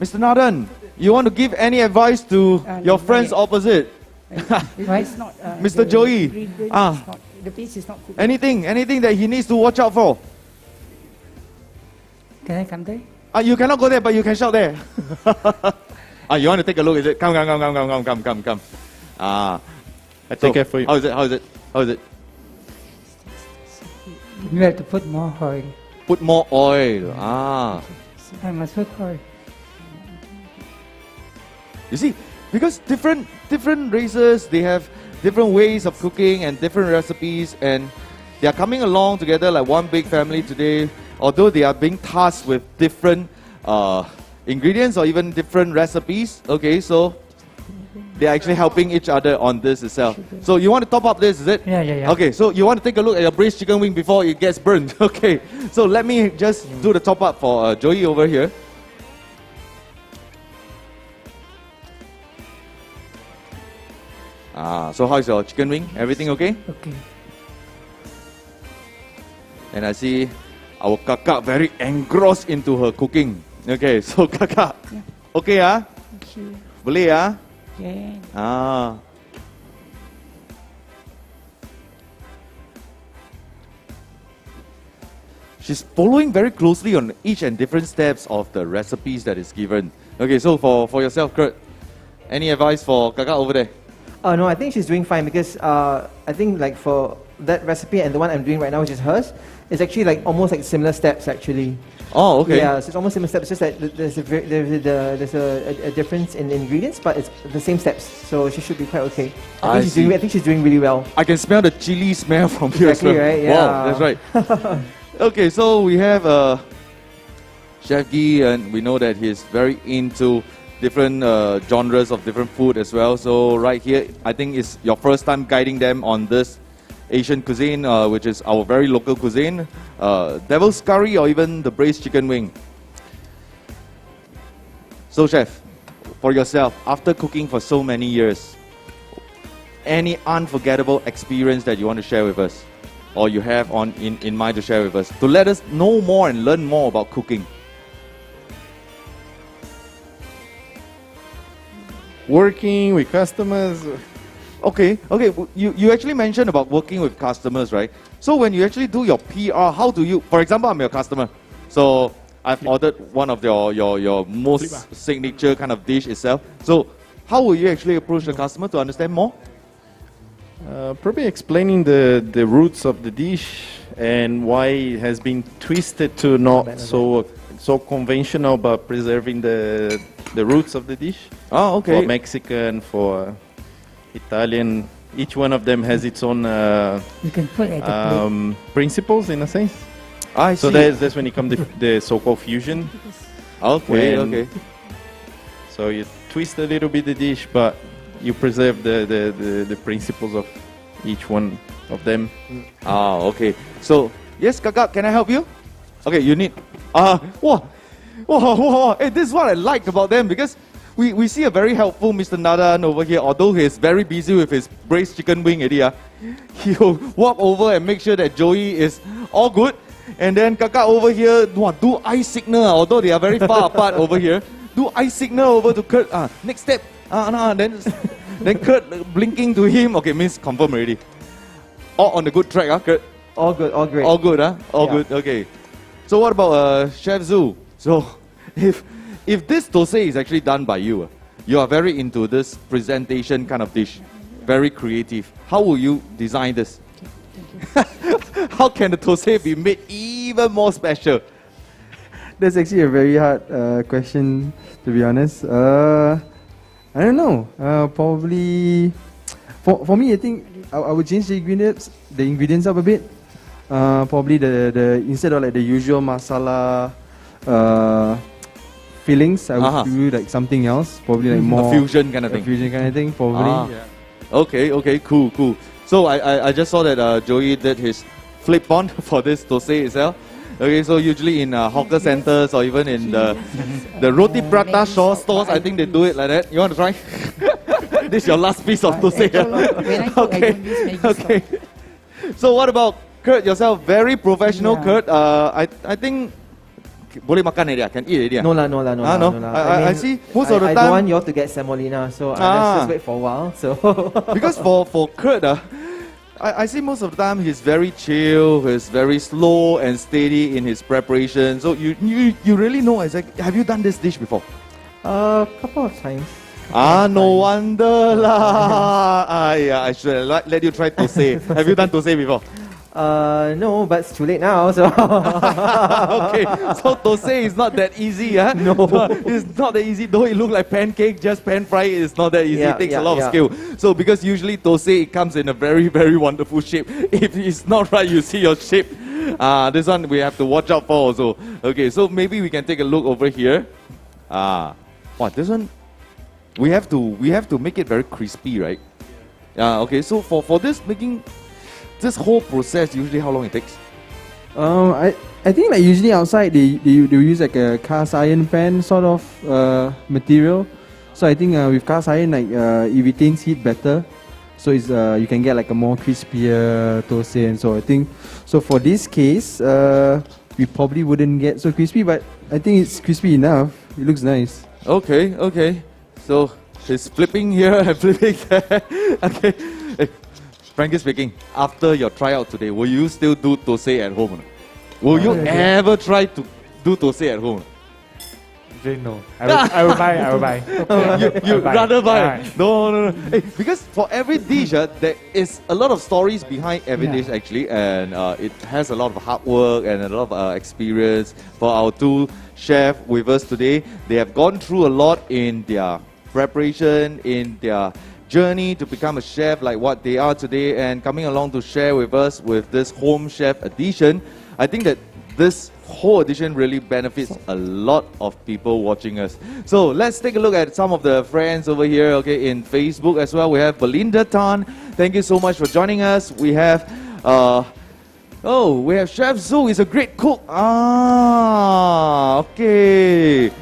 S1: Mr. Nathan, you want to give any advice to your
S2: not
S1: friends
S2: yet.
S1: opposite?
S2: It's not,
S1: Mr.
S2: the
S1: Joey,
S2: ingredient
S1: ah.
S2: is not, the piece is not cooked.
S1: Anything that he needs to watch out for?
S7: Can I come there?
S1: You cannot go there, but you can shout there. You want to take a look? Is it? Come.
S5: I take care for you.
S1: How is it?
S7: You have to put more oil.
S1: Put more oil. Ah.
S7: I must put oil.
S1: You see, because different races, they have different ways of cooking and different recipes, and they are coming along together like one big family today. Although they are being tasked with different ingredients or even different recipes. Okay, so they are actually helping each other on this itself. So you want to top up this, is it?
S7: Yeah.
S1: Okay, so you want to take a look at your braised chicken wing before it gets burned. Okay, so let me just do the top up for Joey over here. So how's your chicken wing? Everything okay?
S7: Okay.
S1: And I see our kakak very engrossed into her cooking. Okay, so kakak, okay
S2: Thank you.
S1: boleh
S2: Yeah.
S1: She's following very closely on each and different steps of the recipes that is given. Okay, so for yourself, Kurt, any advice for kakak over there?
S4: No, I think she's doing fine because I think like for that recipe and the one I'm doing right now, which is hers, it's actually like almost like similar steps actually.
S1: Oh, okay.
S4: Yeah, so it's almost similar steps. It's just that there's a difference in the ingredients, but it's the same steps. So she should be quite okay. I think she's doing really well.
S1: I can smell the chili smell from here.
S4: Exactly, right? Yeah.
S1: Wow, that's right. Okay, so we have Chef Guy, and we know that he's very into different genres of different food as well. So right here, I think it's your first time guiding them on this Asian cuisine, which is our very local cuisine, devil's curry or even the braised chicken wing. So chef, for yourself, after cooking for so many years, any unforgettable experience that you want to share with us, or you have in mind to share with us, to let us know more and learn more about cooking?
S5: Working with customers.
S1: Okay. You actually mentioned about working with customers, right? So when you actually do your PR, how do you, for example, I'm your customer, so I've ordered one of your most signature kind of dish itself. So how will you actually approach the customer to understand more?
S5: Probably explaining the roots of the dish and why it has been twisted to not so conventional, but preserving the roots of the dish.
S1: Oh, okay.
S5: For Mexican, for Italian, each one of them has its own
S7: You can put at the plate.
S5: principles in a sense.
S1: I see.
S5: So that's when it comes the so-called fusion.
S1: Okay, okay.
S5: So you twist a little bit the dish, but you preserve the principles of each one of them.
S1: Okay. So, yes, Kakak, can I help you? Okay, you need... wow. Hey, this is what I like about them, because we see a very helpful Mr. Nadan over here. Although he's very busy with his braised chicken wing, he'll walk over and make sure that Joey is all good. And then Kakak over here, do eye signal, although they are very far apart over here. Do eye signal over to Kurt. Next step. Then Kurt blinking to him. Okay, means confirm already. All on the good track, Kurt?
S4: All good, all great.
S1: All good, All good, okay. So what about Chef Zhu? So if this thosai is actually done by you, you are very into this presentation kind of dish, very creative. How will you design this? How can the thosai be made even more special?
S6: That's actually a very hard question, to be honest. I don't know. Probably for me, I think I would change the ingredients up a bit. Probably the instead of like the usual masala fillings, I would do like something else. Probably like more
S1: a fusion kind of thing.
S6: Fusion kind of thing, probably. Yeah.
S1: Okay, cool. So I just saw that Joey did his flip on for this thosai itself. Okay, so usually in hawker centers or even in the roti prata stores, I think they do it like that. You want to try? This is your last piece of thosai. Okay. So what about Kurt yourself? Very professional, Kurt. I think boleh makan already, can eat already.
S4: No.
S1: I see most of the time.
S4: I don't want you all to get semolina, so let's just wait for a while. So
S1: because for Kurt, I see most of the time he's very chill, he's very slow and steady in his preparation. So you really know exactly. Have you done this dish before?
S4: A couple of times.
S1: No wonder lah. Yeah, I should have let you try thosai. Have you done thosai before?
S4: No, but it's too late now, so...
S1: Okay, so thosai is not that easy, huh?
S4: No.
S1: It's not that easy, though it look like pancake, just pan fry, it's not that easy, it takes a lot of skill. So because usually thosai, it comes in a very, very wonderful shape. If it's not right, you see your shape. This one we have to watch out for also. Okay, so maybe we can take a look over here. This one, we have to make it very crispy, right? Okay, so for this making... This whole process, usually how long it takes?
S6: I think like usually outside they use like a cast iron pan sort of material. So I think with cast iron it retains heat better. So it's you can get like a more crispier thosai. And so I think for this case we probably wouldn't get so crispy, but I think it's crispy enough. It looks nice.
S1: Okay. So he's flipping here and flipping there. Okay. Frankly speaking, after your tryout today, will you still do thosai at home? Will you ever try to do thosai at home?
S3: No. I will buy.
S1: You rather buy? No. Hey, because for every dish, there is a lot of stories behind every dish actually, and it has a lot of hard work and a lot of experience. For our two chefs with us today, they have gone through a lot in their preparation, in their journey to become a chef like what they are today, and coming along to share with us with this home chef edition. I think that this whole edition really benefits a lot of people watching us. So let's take a look at some of the friends over here, okay, in Facebook as well. We have Belinda Tan. Thank you so much for joining us. We have we have Chef Zhu. He's a great cook. Okay.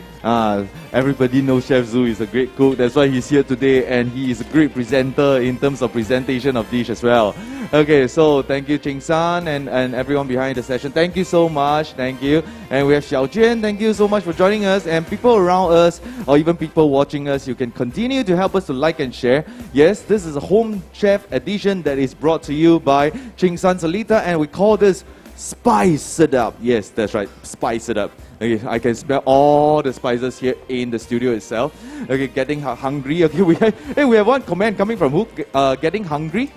S1: Everybody knows Chef Zhu is a great cook. That's why he's here today, and he is a great presenter in terms of presentation of dish as well. Okay, so thank you Cheng San and everyone behind the session. Thank you so much. Thank you. And we have Xiao Jian. Thank you so much for joining us. And people around us, or even people watching us, you can continue to help us to like and share. Yes, this is a home chef edition that is brought to you by San-Seletar, and we call this Spice It Up. Yes, that's right, Spice It Up. Okay, I can smell all the spices here in the studio itself. Okay, getting hungry. Okay, we have one comment coming from who? Getting hungry.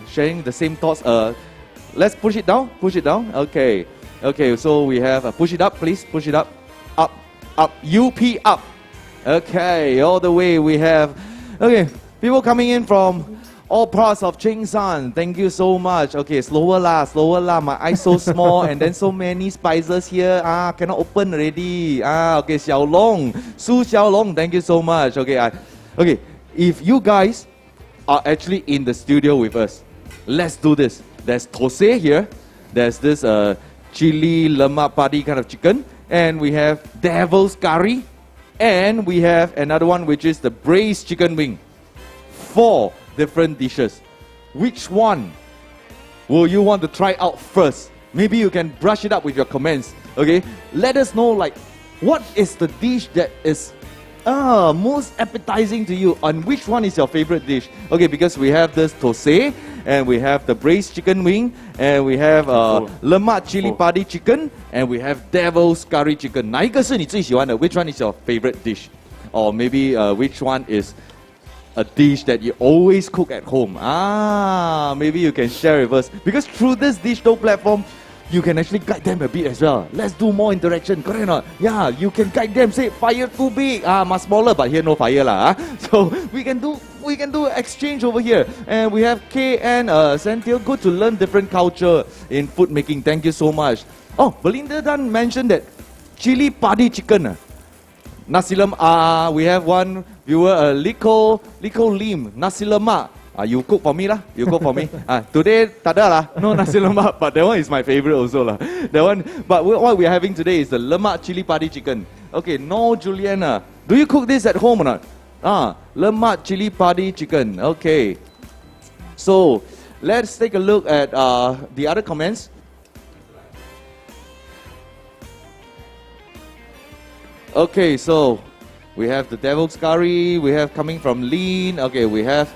S1: Sharing the same thoughts. Let's push it down. Okay. So we have push it up, please. Push it up. Up. UP up. Okay, all the way we have. Okay, people coming in from All parts of Cheng San. Thank you so much. Okay, slower lah, slower lah. My eyes so small and then so many spices here. Cannot open already. Okay, Xiao Long. Su Xiao Long, thank you so much. Okay, okay. If you guys are actually in the studio with us, let's do this. There's thosai here. There's this chili lemak padi kind of chicken. And we have devil's curry. And we have another one which is the braised chicken wing. 4 different dishes. Which one will you want to try out first? Maybe you can brush it up with your comments. Okay, let us know like what is the dish that is most appetizing to you, and which one is your favorite dish. Okay, because we have this thosai, and we have the braised chicken wing, and we have lemak chili padi chicken, and we have devil's curry chicken. 哪一个是你最喜欢的? Which one is your favorite dish? Or maybe which one is a dish that you always cook at home? Maybe you can share with us. Because through this Dish Dough platform, you can actually guide them a bit as well. Let's do more interaction, correct or not? Yeah, you can guide them, say fire too big, much smaller, but here no fire lah. So we can do exchange over here. And we have Kay and Santil. Good to learn different culture in food making. Thank you so much. Oh, Belinda Dunn mentioned that chili padi chicken. Nasi lemak. We have one viewer, Liko Lim, nasi lemak. You cook for me lah. You cook for me. Today tada lah. No nasi lemak, but that one is my favorite also lah. That one. But what we are having today is the lemak chili padi chicken. Okay, no Juliana. Do you cook this at home or not? Lemak chili padi chicken. Okay. So let's take a look at the other comments. Okay, so we have the devil's curry. We have coming from Lean. Okay, we have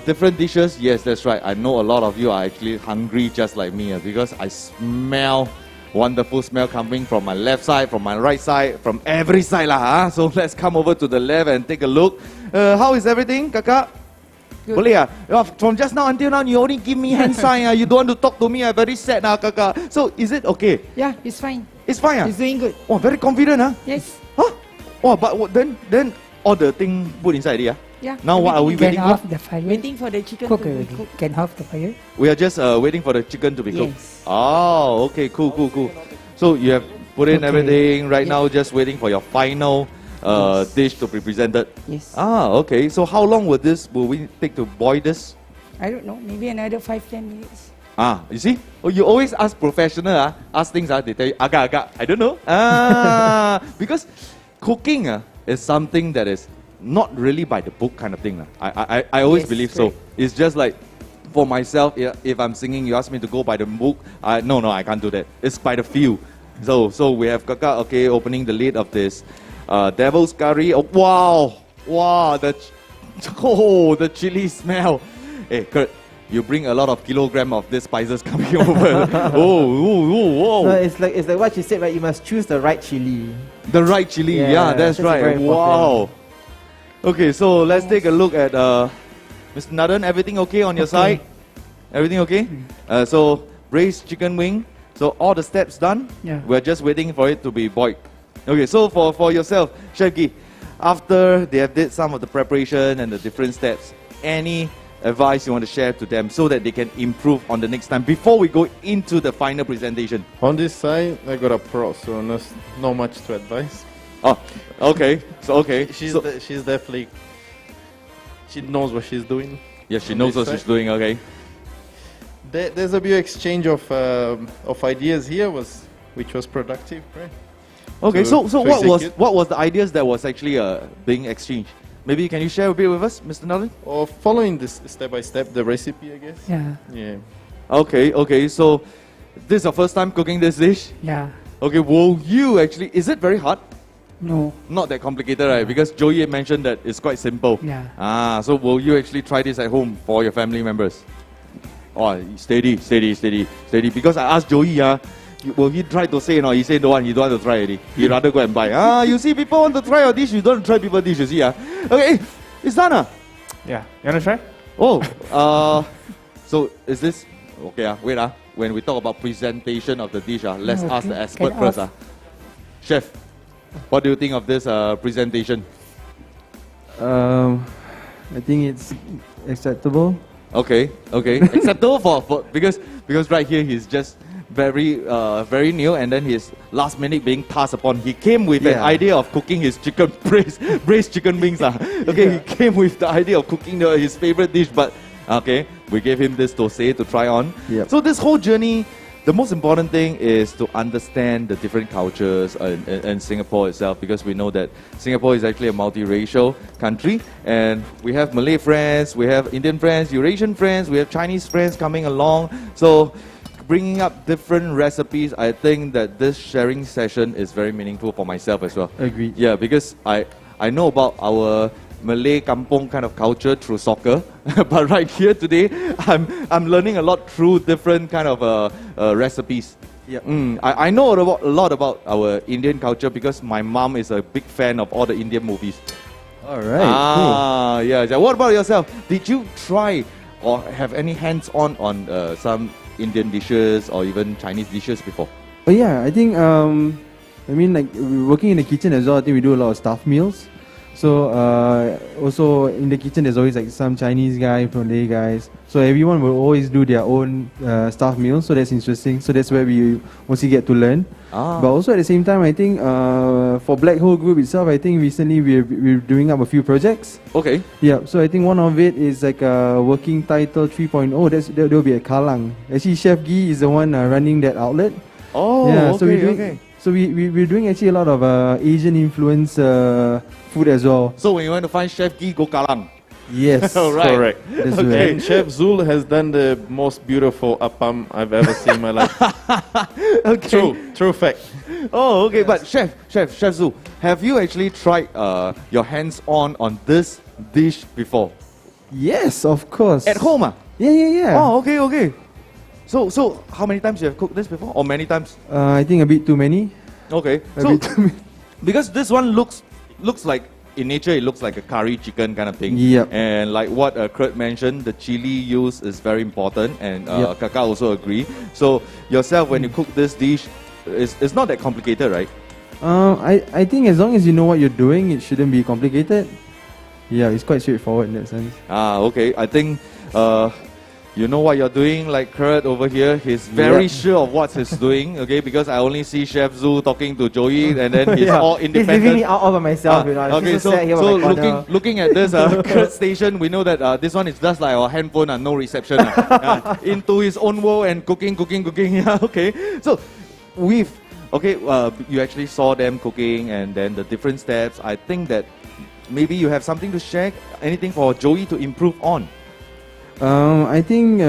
S1: different dishes. Yes, that's right. I know a lot of you are actually hungry just like me because I smell wonderful smell coming from my left side, from my right side, from every side lah. So let's come over to the left and take a look. How is everything, Kakak? Boleh from just now until now, you only give me hand sign. You don't want to talk to me. I'm very sad now, Kakak. So is it okay?
S2: Yeah, it's fine.
S1: It's fine.
S2: It's doing good.
S1: Oh, very confident,
S2: Yes.
S1: Huh? Oh, but then all the thing put inside already,
S2: Yeah.
S1: Now what are we waiting for?
S7: Off the fire.
S2: Waiting for the chicken
S7: Cook
S2: to be
S7: already.
S2: cooked.
S7: Can off the fire.
S1: We are just waiting for the chicken to be cooked.
S2: Yes.
S1: Oh, okay, cool. So you have put in everything right now, just waiting for your final dish to be presented.
S2: Yes.
S1: Okay. So how long will we take to boil this?
S2: I don't know. Maybe another 5-10 minutes.
S1: You see? Oh, you always ask professional, ask things, they tell you, agak, I don't know. Because cooking is something that is not really by the book kind of thing. I always believe so. It's just like, for myself, if I'm singing, you ask me to go by the book, no, I can't do that. It's by the feel. So we have Kaka, okay, opening the lid of this devil's curry. Oh, wow, the chili smell. Hey, Kurt, you bring a lot of kilogram of these spices coming over. Whoa.
S4: No, it's like what you said, right? You must choose the right chili.
S1: The right chili, yeah, that's right. Wow. Okay, so let's take a look at Mr. Nadan. Everything okay on your side? Everything okay? So braised chicken wing. So all the steps done.
S7: Yeah.
S1: We're just waiting for it to be boiled. Okay, so for yourself, Chef Gee, after they have did some of the preparation and the different steps, any advice you want to share to them so that they can improve on the next time before we go into the final presentation?
S5: On this side, I got a pro, so not much to advise.
S1: Oh, okay. So okay.
S5: She's definitely, she knows what she's doing.
S1: Yeah, she knows what she's doing. Okay.
S5: There's a big exchange of ideas here, which was productive, right?
S1: Okay. So what was the ideas that was actually being exchanged? Maybe can you share a bit with us, Mr. Nadan?
S5: Or following this step by step, the recipe, I guess.
S7: Yeah.
S1: Okay. So this is your first time cooking this dish?
S7: Yeah.
S1: Okay. Will you actually? Is it very hard?
S7: No.
S1: Not that complicated, right? Because Joey mentioned that it's quite simple.
S7: Yeah.
S1: So will you actually try this at home for your family members? Oh, steady. Because I asked Joey, will he try to say no? He said he don't want to try already. He rather go and buy. You see, people want to try your dish, you don't try people's dish, you see. Okay, it's done.
S3: Yeah. You want to try?
S1: Oh, so is this, okay, wait, when we talk about presentation of the dish, let's ask the expert first. Chef, what do you think of this presentation?
S6: I think it's acceptable.
S1: Okay, acceptable for because right here he's just very new, and then his last minute being tasked upon. He came with an idea of cooking his chicken braised chicken wings. Okay, he came with the idea of cooking his favorite dish, but okay, we gave him this dosai to try on.
S6: Yep.
S1: So this whole journey, the most important thing is to understand the different cultures in Singapore itself, because we know that Singapore is actually a multiracial country, and we have Malay friends, we have Indian friends, Eurasian friends, we have Chinese friends coming along. So bringing up different recipes, I think that this sharing session is very meaningful for myself as well.
S6: Agreed.
S1: Yeah, because I know about our Malay kampong kind of culture through soccer, but right here today, I'm learning a lot through different kind of recipes.
S6: Yeah.
S1: I know a lot about our Indian culture because my mom is a big fan of all the Indian movies.
S6: All right.
S1: Yeah. What about yourself? Did you try or have any hands-on on some Indian dishes or even Chinese dishes before?
S6: Oh yeah, I think I mean, like, we're working in the kitchen as well. I think we do a lot of staff meals. So also in the kitchen, there's always like some Chinese guy, Malay guys. So everyone will always do their own staff meals. So that's interesting. So that's where we mostly get to learn. But also at the same time, I think for Black Hole Group itself, I think recently we're doing up a few projects.
S1: Okay.
S6: Yeah. So I think one of it is like a working title 3.0. That'll be at Kallang. Actually, Chef Gee is the one running that outlet.
S1: Oh,
S6: yeah,
S1: okay,
S6: so we're doing,
S1: okay.
S6: So we're doing actually a lot of Asian influence food as well.
S1: So when you want to find Chef Gee, go Kallang.
S6: Yes.
S1: All right.
S5: Correct.
S6: That's
S1: Okay.
S6: right.
S5: And Chef Zul has done the most beautiful appam I've ever seen in my life.
S1: Okay.
S5: True fact.
S1: Oh, okay. But Chef Zhu, have you actually tried your hands-on this dish before?
S6: Yes, of course.
S1: At home?
S6: Yeah.
S1: Oh, okay. So how many times you have cooked this before? Or many times?
S6: I think a bit too many.
S1: Okay.
S6: A
S1: So
S6: bit too many.
S1: because this one looks like, in nature, it looks like a curry chicken kind of thing.
S6: Yep.
S1: And like what Kurt mentioned, the chili use is very important, and
S6: Yep.
S1: Kaka also agree. So yourself, when you cook this dish, it's not that complicated, right?
S6: I think as long as you know what you're doing, it shouldn't be complicated. Yeah, it's quite straightforward in that sense.
S1: Okay. I think you know what you're doing, like Kurt over here. He's very sure of what he's doing, okay? Because I only see Chef Zhu talking to Joey, and then he's all
S4: He's
S1: independent.
S4: leaving me out all by myself, you know. I'm
S1: Okay,
S4: just
S1: so
S4: sat here on my corner.
S1: looking at this Kurt station, we know that this one is just like our handphone, no reception. Into his own world and cooking. Yeah, okay. So you actually saw them cooking and then the different steps. I think that maybe you have something to share, anything for Joey to improve on.
S6: I think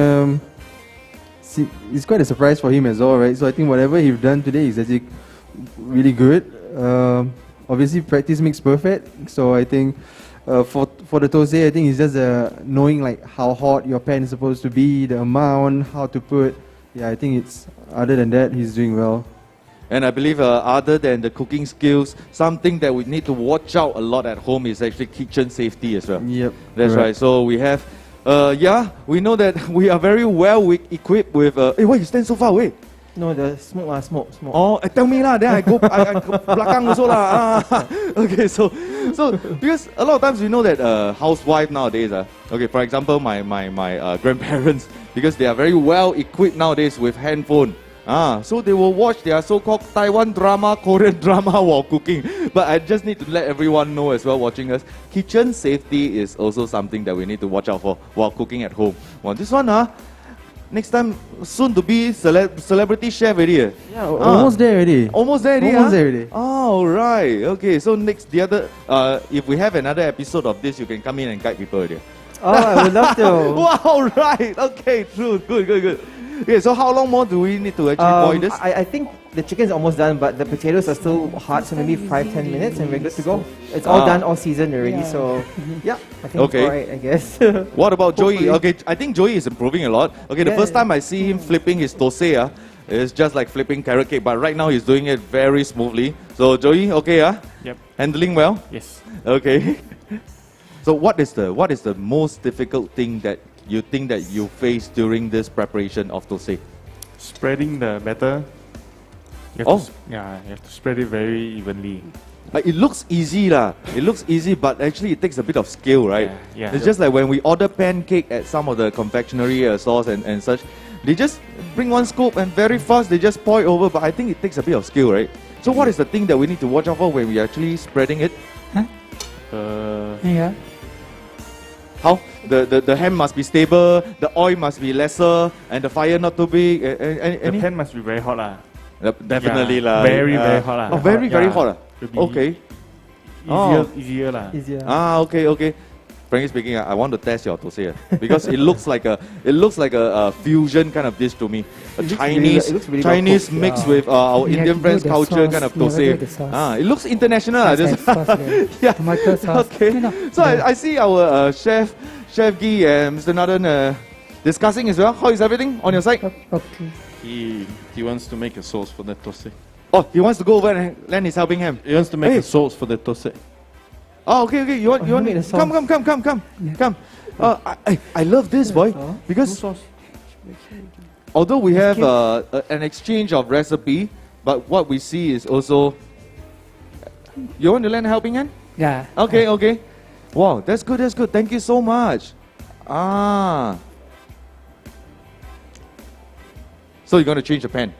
S6: it's quite a surprise for him as well, right? So I think whatever he's done today is actually really good. Obviously, practice makes perfect. So I think for the thosai, I think it's just knowing like how hot your pan is supposed to be, the amount, how to put. Yeah, I think it's other than that, he's doing well.
S1: And I believe other than the cooking skills, something that we need to watch out a lot at home is actually kitchen safety as well.
S6: Yep.
S1: That's right. So we have, we know that we are very well equipped with. Hey, why you stand so far away?
S4: No, the smoke.
S1: Oh, tell me lah. Then I go belakang also lah. Okay, so because a lot of times we know that housewife nowadays, okay, for example, my grandparents, because they are very well equipped nowadays with handphone. So they will watch their so-called Taiwan drama, Korean drama while cooking. But I just need to let everyone know as well watching us, kitchen safety is also something that we need to watch out for while cooking at home. Well, this one, next time, soon to be celebrity chef already.
S6: Yeah, almost there already.
S1: Almost there already.
S6: Almost there already.
S1: Oh, right. Okay, so next, if we have another episode of this, you can come in and guide people already.
S4: Oh, I would love to.
S1: Wow, right. Okay, true. Good. Okay, so how long more do we need to actually boil this?
S4: I think the chicken is almost done, but the potatoes are still hot, so maybe 5-10 minutes and we're good to go. It's all done, all seasoned already, so yeah, I think
S1: Okay.
S4: it's alright, I guess.
S1: What about Joey?
S4: Hopefully.
S1: Okay, I think Joey is improving a lot. Okay, the
S4: Yeah,
S1: first
S4: yeah.
S1: time I see him flipping his thosai, it's just like flipping carrot cake, but right now he's doing it very smoothly. So Joey, okay,
S3: Yep.
S1: handling well?
S3: Yes.
S1: Okay. So what is the most difficult thing that you think that you face during this preparation of thosai?
S3: Spreading the batter. You have to, you have to spread it very evenly.
S1: It looks easy lah. It looks easy, but actually it takes a bit of skill, right?
S3: Yeah.
S1: It's just like when we order pancake at some of the confectionery stores and such, they just bring one scoop and very fast they just pour it over. But I think it takes a bit of skill, right? So what is the thing that we need to watch out for when we are actually spreading it?
S7: Yeah.
S1: How? The ham must be stable, the oil must be lesser, and the fire not too big.
S3: The pan must be very hot lah.
S1: Definitely lah.
S3: Very hot lah.
S1: Oh, very hot lah.
S3: Okay. Easier lah.
S4: Easier.
S1: Okay. Frankly speaking, I want to test your thosai because it looks like a fusion kind of dish to me. A Chinese
S4: well
S1: mixed
S4: cooked,
S1: with our
S7: You have
S1: Indian
S7: to
S1: friends'
S7: do the
S1: culture
S7: sauce.
S1: kind of
S7: You have to
S1: thosai.
S7: do the sauce.
S1: It looks international.
S7: Yes, sauce,
S1: Yeah.
S7: Tomato sauce.
S1: Okay.
S7: You know,
S1: So I see our chef Guy and Mr. Nathan discussing as well. How is everything on your side?
S7: Okay.
S5: He wants to make a sauce for the thosai.
S1: Oh, he wants to go over and lend his helping hand.
S5: He wants to make a sauce for the thosai.
S1: Oh, okay. You want
S4: make the sauce.
S1: Come. I love this, boy, because although we have an exchange of recipe, but what we see is also. You want to lend a helping hand?
S7: Yeah.
S1: Okay. Wow, that's good. Thank you so much. So you're going to change the pan?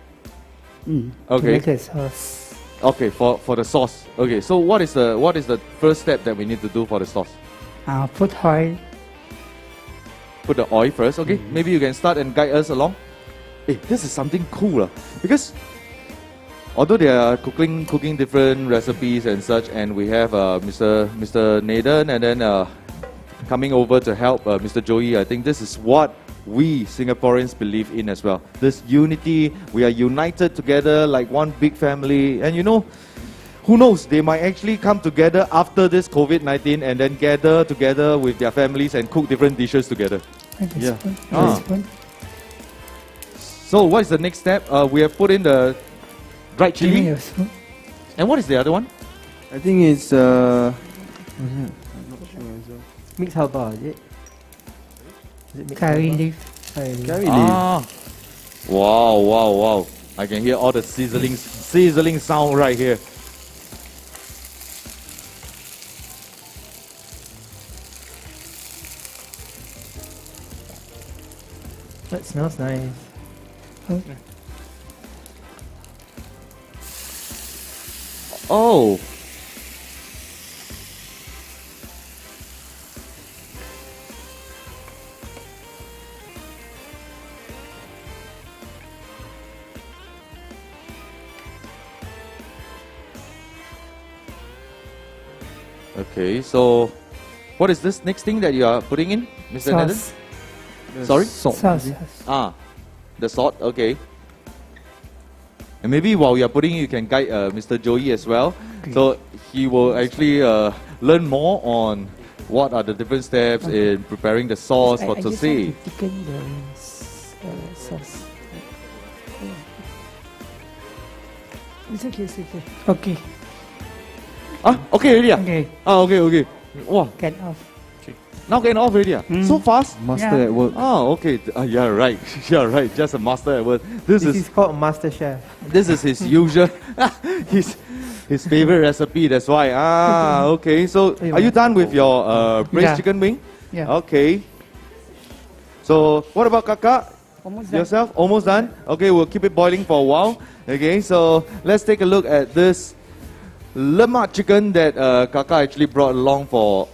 S1: Okay.
S7: Make the sauce.
S1: Okay, for the sauce. Okay, so what is the first step that we need to do for the sauce?
S7: Put oil.
S1: Put the oil first. Okay, maybe you can start and guide us along. Hey, this is something cool, because although they are cooking different recipes and such, and we have Mr. Nathan and then coming over to help Mr. Joey, I think this is what we Singaporeans believe in as well. This unity, we are united together like one big family. And who knows, they might actually come together after this COVID-19 and then gather together with their families and cook different dishes together.
S7: Yeah.
S1: So what is the next step? We have put in the dried chili. And what is the other one?
S6: I think it's
S4: Mixed halwa, is it? Is it mixed
S7: Curry
S4: halwa?
S7: leaf.
S6: curry leaf.
S1: Wow. I can hear all the sizzling sound right here.
S4: That smells nice.
S1: Oh. Okay, so what is this next thing that you are putting in, Mr. Nathan?
S7: Sauce.
S1: Sorry?
S7: Sauce.
S1: The salt, okay. And maybe while you are putting it, you can guide Mr. Joey as well.
S7: Okay.
S1: So he will actually learn more on what are the different steps in preparing the sauce for
S7: I just
S1: thosai.
S7: want to thicken the sauce. It's okay. Okay.
S1: Okay already?
S7: Okay.
S1: Okay. Wow,
S7: Get off.
S1: now getting off already? So fast?
S7: Master at
S6: work.
S1: Oh, okay. You're right. You're right. Just a master at work. This
S4: This
S1: is
S4: is called Master Chef.
S1: This is his usual, his favorite recipe. That's why. Okay. So, are you done with your braised
S7: Yeah.
S1: chicken wing?
S7: Yeah.
S1: Okay. So, what about Kakak?
S7: Almost done.
S1: Yourself? Almost done? Okay, we'll keep it boiling for a while. Okay, so let's take a look at this lemak chicken that Kakak actually brought along for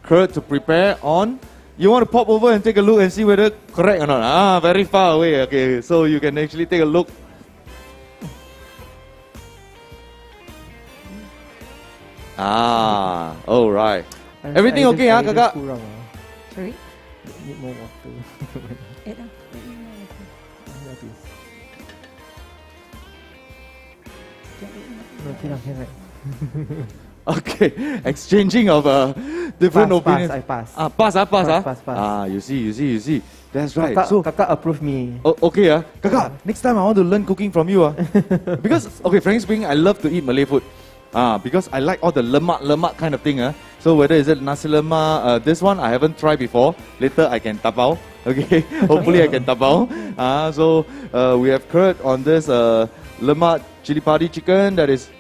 S1: Kurt to prepare on. You want to pop over and take a look and see whether correct or not? Very far away. Okay, so you can actually take a look. All right. Everything okay, Kakak?
S7: Sorry?
S4: Need more water.
S7: Add up.
S4: No, can.
S1: Okay, exchanging of different opinions.
S4: I pass.
S1: Pass. You see. That's right.
S4: Kakak approve me.
S1: Okay, Kakak, next time I want to learn cooking from you. Because, okay, frankly speaking, I love to eat Malay food. Because I like all the lemak kind of thing. So whether is it nasi lemak, this one I haven't tried before. Later I can tapao. Okay, hopefully I can tapao. So we have Kurt on this lemak chili padi chicken that is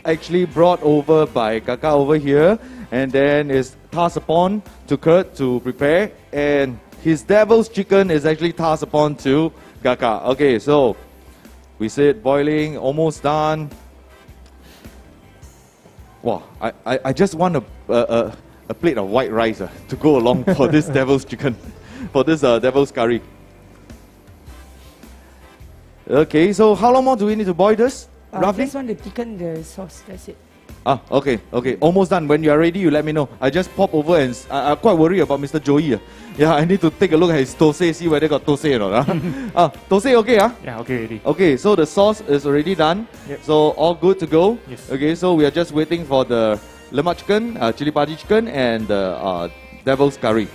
S1: actually brought over by Kaka over here, and then is tossed upon to Kurt to prepare, and his devil's chicken is actually tossed upon to Kaka. Okay, so we see it boiling, almost done. Wow, I just want a plate of white rice to go along for this devil's chicken, for this devil's curry. Okay, so how long more do we need to boil this? Roughly?
S2: Just want to thicken the sauce, that's it.
S1: Okay, almost done. When you are ready, you let me know. I just pop over and I'm quite worried about Mr. Joey. Yeah, I need to take a look at his tosei, see whether got tosei or not. Tosei okay?
S3: Yeah, okay already.
S1: Okay, so the sauce is already done.
S3: Yep.
S1: So all good to go.
S3: Yes.
S1: Okay, so we are just waiting for the lemak chicken, chili padi chicken, and the devil's curry.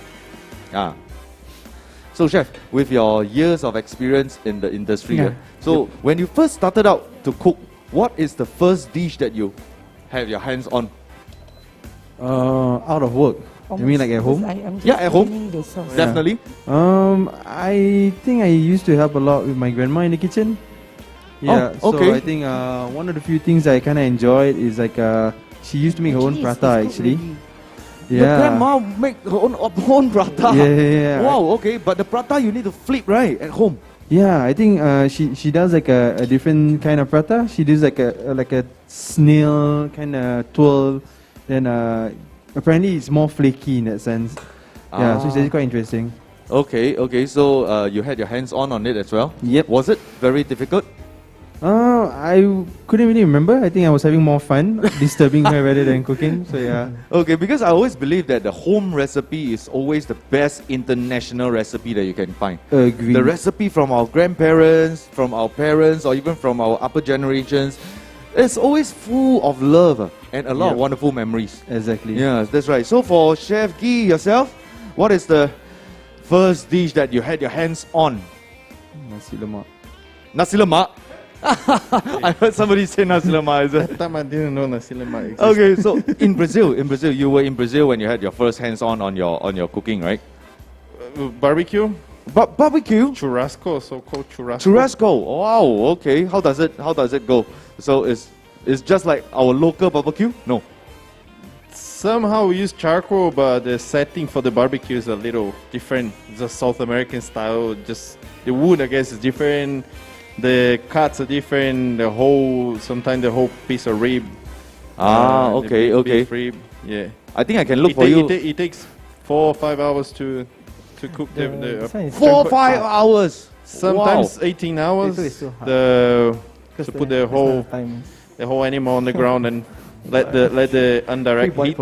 S1: So chef, with your years of experience in the industry, so when you first started out to cook, what is the first dish that you have your hands on?
S6: Out of work. You mean like at home?
S1: At home.
S2: The sauce.
S1: Definitely.
S6: I think I used to help a lot with my grandma in the kitchen. Yeah,
S1: okay.
S6: So I think one of the few things I kind of enjoyed is like she used to make her own prata actually.
S1: Your grandma make her own prata.
S6: Yeah.
S1: Wow, okay, but the prata you need to flip right at home.
S6: Yeah, I think she does like a different kind of prata. She does like a snail kind of twirl. Then apparently it's more flaky in that sense. Yeah, so it's actually quite interesting.
S1: Okay. So you had your hands on it as well.
S6: Yep.
S1: Was it very difficult?
S6: I couldn't really remember. I think I was having more fun disturbing her rather than cooking. So yeah.
S1: Okay, because I always believe that the home recipe is always the best international recipe that you can find.
S6: Agree.
S1: The recipe from our grandparents, from our parents, or even from our upper generations, it's always full of love and a lot of wonderful memories.
S6: Exactly.
S1: Yeah, that's right. So for Chef Gee yourself, what is the first dish that you had your hands on?
S6: Nasi lemak.
S1: Nasi lemak. I heard somebody say nasi lemak. Is it?
S5: That time I didn't know nasi lemak existed.
S1: Okay, so in Brazil, you were in Brazil when you had your first hands-on on your cooking, right?
S5: Barbecue?
S1: Barbecue?
S5: Churrasco, so-called churrasco.
S1: Churrasco. Wow. Okay. How does it go? So it's just like our local barbecue? No.
S5: Somehow we use charcoal, but the setting for the barbecue is a little different. It's a South American style. Just the wood, I guess, is different. The cuts are different. Sometimes the whole piece of rib.
S1: Okay.
S5: Beef rib. Yeah.
S1: I think I can look for you.
S5: It takes 4 or 5 hours to cook the
S1: 4 or 5 hours.
S5: Sometimes 18 hours. To put the whole animal on the ground and let the indirect heat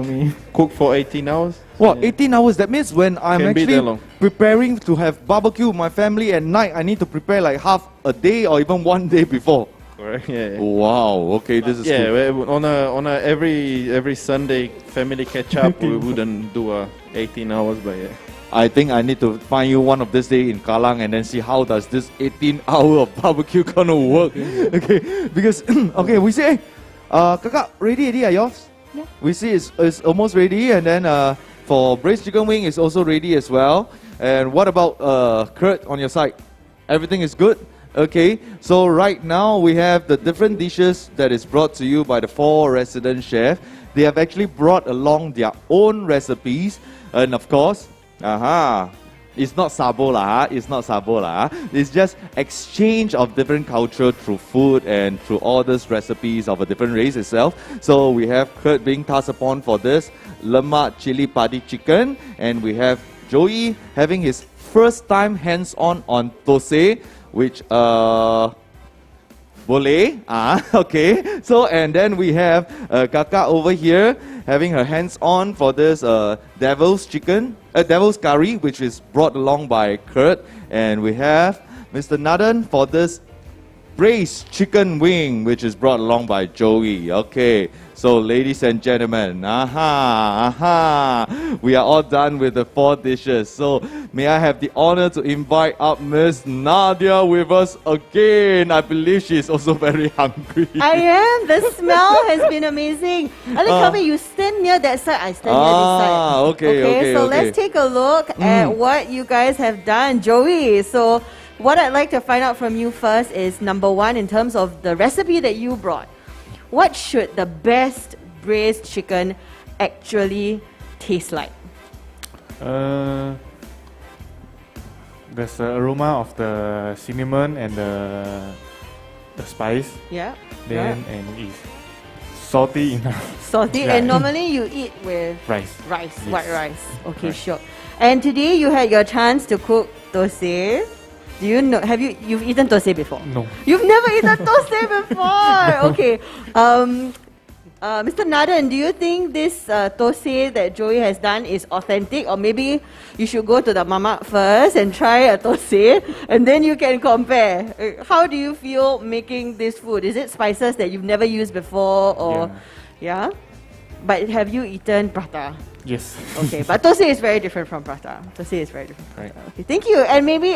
S5: cook for 18 hours.
S1: What, 18 hours? That means when I'm actually preparing to have barbecue with my family at night, I need to prepare like half a day or even 1 day before.
S5: Correct. Yeah.
S1: Wow. Okay, this is cool.
S5: On a every Sunday family catch up, we wouldn't do 18 hours, but yeah.
S1: I think I need to find you one of this day in Kallang and then see how does this 18 hour of barbecue gonna work. Okay, because okay, we say, Kaka, ready, yours?
S2: Yeah.
S1: We see it's almost ready, and then for braised chicken wing is also ready as well. And what about Kurt on your side? Everything is good? Okay, so right now we have the different dishes that is brought to you by the 4 resident chefs. They have actually brought along their own recipes, and of course, it's not sabo lah. It's not sabo lah. It's just exchange of different culture through food and through all these recipes of a different race itself. So we have Kurt being tossed upon for this lemak chili padi chicken, and we have Joey having his first time hands-on on thosai, which boleh. Okay. So and then we have Kaka over here having her hands on for this devil's curry, which is brought along by Kurt, and we have Mr. Nadan for this braised chicken wing, which is brought along by Joey. Okay, so ladies and gentlemen, we are all done with the 4 dishes. So may I have the honor to invite up Miss Nadia with us again. I believe she is also very hungry.
S8: I am. The smell has been amazing. Ali, come here. You stand near that side. I stand near this side.
S1: Okay.
S8: So let's take a look at what you guys have done. Joey, so what I'd like to find out from you first is number 1, in terms of the recipe that you brought. what should the best braised chicken actually taste like?
S3: There's the aroma of the cinnamon and the spice.
S8: Yeah.
S3: Then and it's salty enough.
S8: Salty,
S3: Yeah.
S8: and normally you eat with
S3: Rice.
S8: rice,
S3: Yes.
S8: white rice. Okay,
S3: Right.
S8: sure. And today you had your chance to cook thosai. Do you know? You've eaten thosai before?
S3: No.
S8: You've never eaten thosai before. Okay. Mr. Nadan, do you think this thosai that Joey has done is authentic, or maybe you should go to the mamak first and try a thosai, and then you can compare? How do you feel making this food? Is it spices that you've never used before, or yeah? But have you eaten prata?
S3: Yes.
S8: Okay, but thosai is very different from prata. Thosai is very different from
S3: Right.
S8: prata. Okay, thank you. And maybe,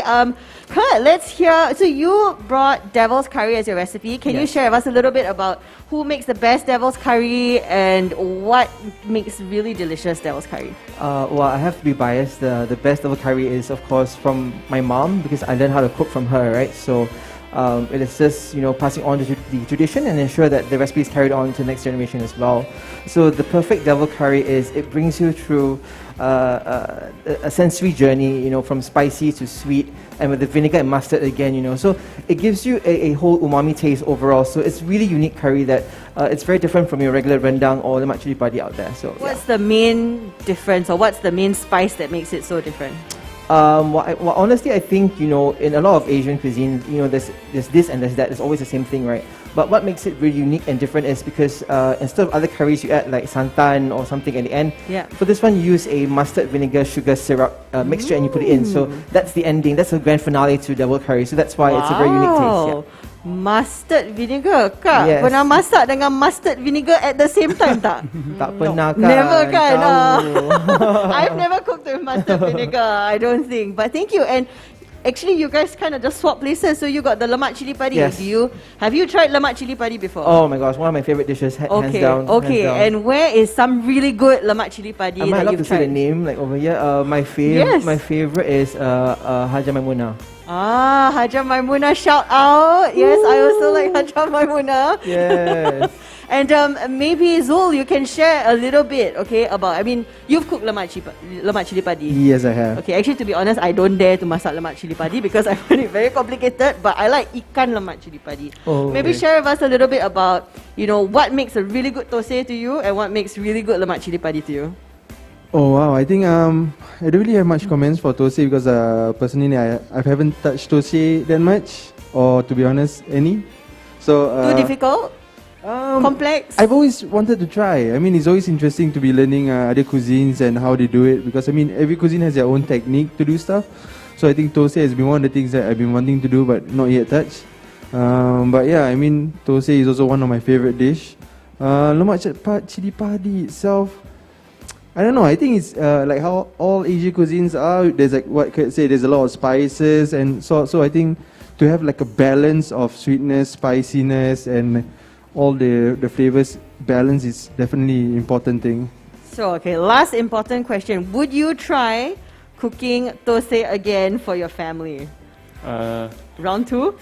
S8: Kurt, let's hear. So you brought devil's curry as your recipe. Can you
S4: Yes.
S8: share with us a little bit about who makes the best devil's curry and what makes really delicious devil's curry?
S4: Well, I have to be biased. The best of curry is, of course, from my mom because I learned how to cook from her, right? So it is just, passing on the tradition and ensure that the recipe is carried on to the next generation as well. So the perfect devil curry is it brings you through a sensory journey, from spicy to sweet, and with the vinegar and mustard again, So it gives you a whole umami taste overall. So it's really unique curry that it's very different from your regular rendang or lemak cili padi out there. So
S8: What's the main difference, or what's the main spice that makes it so different?
S4: Well, honestly, I think, in a lot of Asian cuisine, there's this and there's that. It's always the same thing, right? But what makes it really unique and different is because instead of other curries, you add like santan or something at the end.
S8: Yeah.
S4: For this one, you use a mustard vinegar sugar syrup mixture and you put it in. So that's the ending. That's the grand finale to devil curry. So that's why it's a very unique taste. Yeah.
S8: Mustard vinegar, Kak?
S4: Yes.
S8: Pernah masak dengan mustard vinegar at the same time tak?
S4: Tak pernah kan?
S8: Never kan?
S4: Tahu.
S8: I've never cooked with mustard vinegar, I don't think. But thank you. And actually, you guys kind of just swap places. So you got the lemak cili padi.
S4: Yes.
S8: Have you tried lemak cili padi before?
S4: Oh my gosh, one of my favorite dishes, hands down.
S8: Okay.
S4: Hands down.
S8: And where is some really good lemak cili padi
S4: Am I
S8: that
S4: allowed
S8: you've
S4: to say the
S8: tried?
S4: name like over here? My favorite is Haja Maimuna.
S8: Haja Maimuna, shout out. Yes, I also like Haja Maimuna.
S4: Yes.
S8: And maybe Zul, you can share a little bit, okay, about, you've cooked lemak cili padi.
S6: Yes, I have.
S8: Okay, actually to be honest, I don't dare to masak lemak cili padi because I find it very complicated, but I like ikan lemak cili padi.
S4: Oh,
S8: Maybe
S4: okay.
S8: share with us a little bit about, what makes a really good thosai to you and what makes really good lemak cili padi to you.
S6: Oh wow, I think I don't really have much comments for thosai because personally I haven't touched thosai that much, or to be honest, any. So
S8: Too difficult? Complex?
S6: I've always wanted to try. It's always interesting to be learning other cuisines and how they do it because every cuisine has their own technique to do stuff. So I think thosai has been one of the things that I've been wanting to do but not yet touched. But yeah, thosai is also one of my favorite dish. Lemak cili padi itself, I don't know. I think it's like how all Asian cuisines are. There's like what Kurt said. There's a lot of spices and so I think to have like a balance of sweetness, spiciness, and all the flavors balance is definitely an important thing.
S8: So, okay, last important question. Would you try cooking thosai again for your family? Round 2?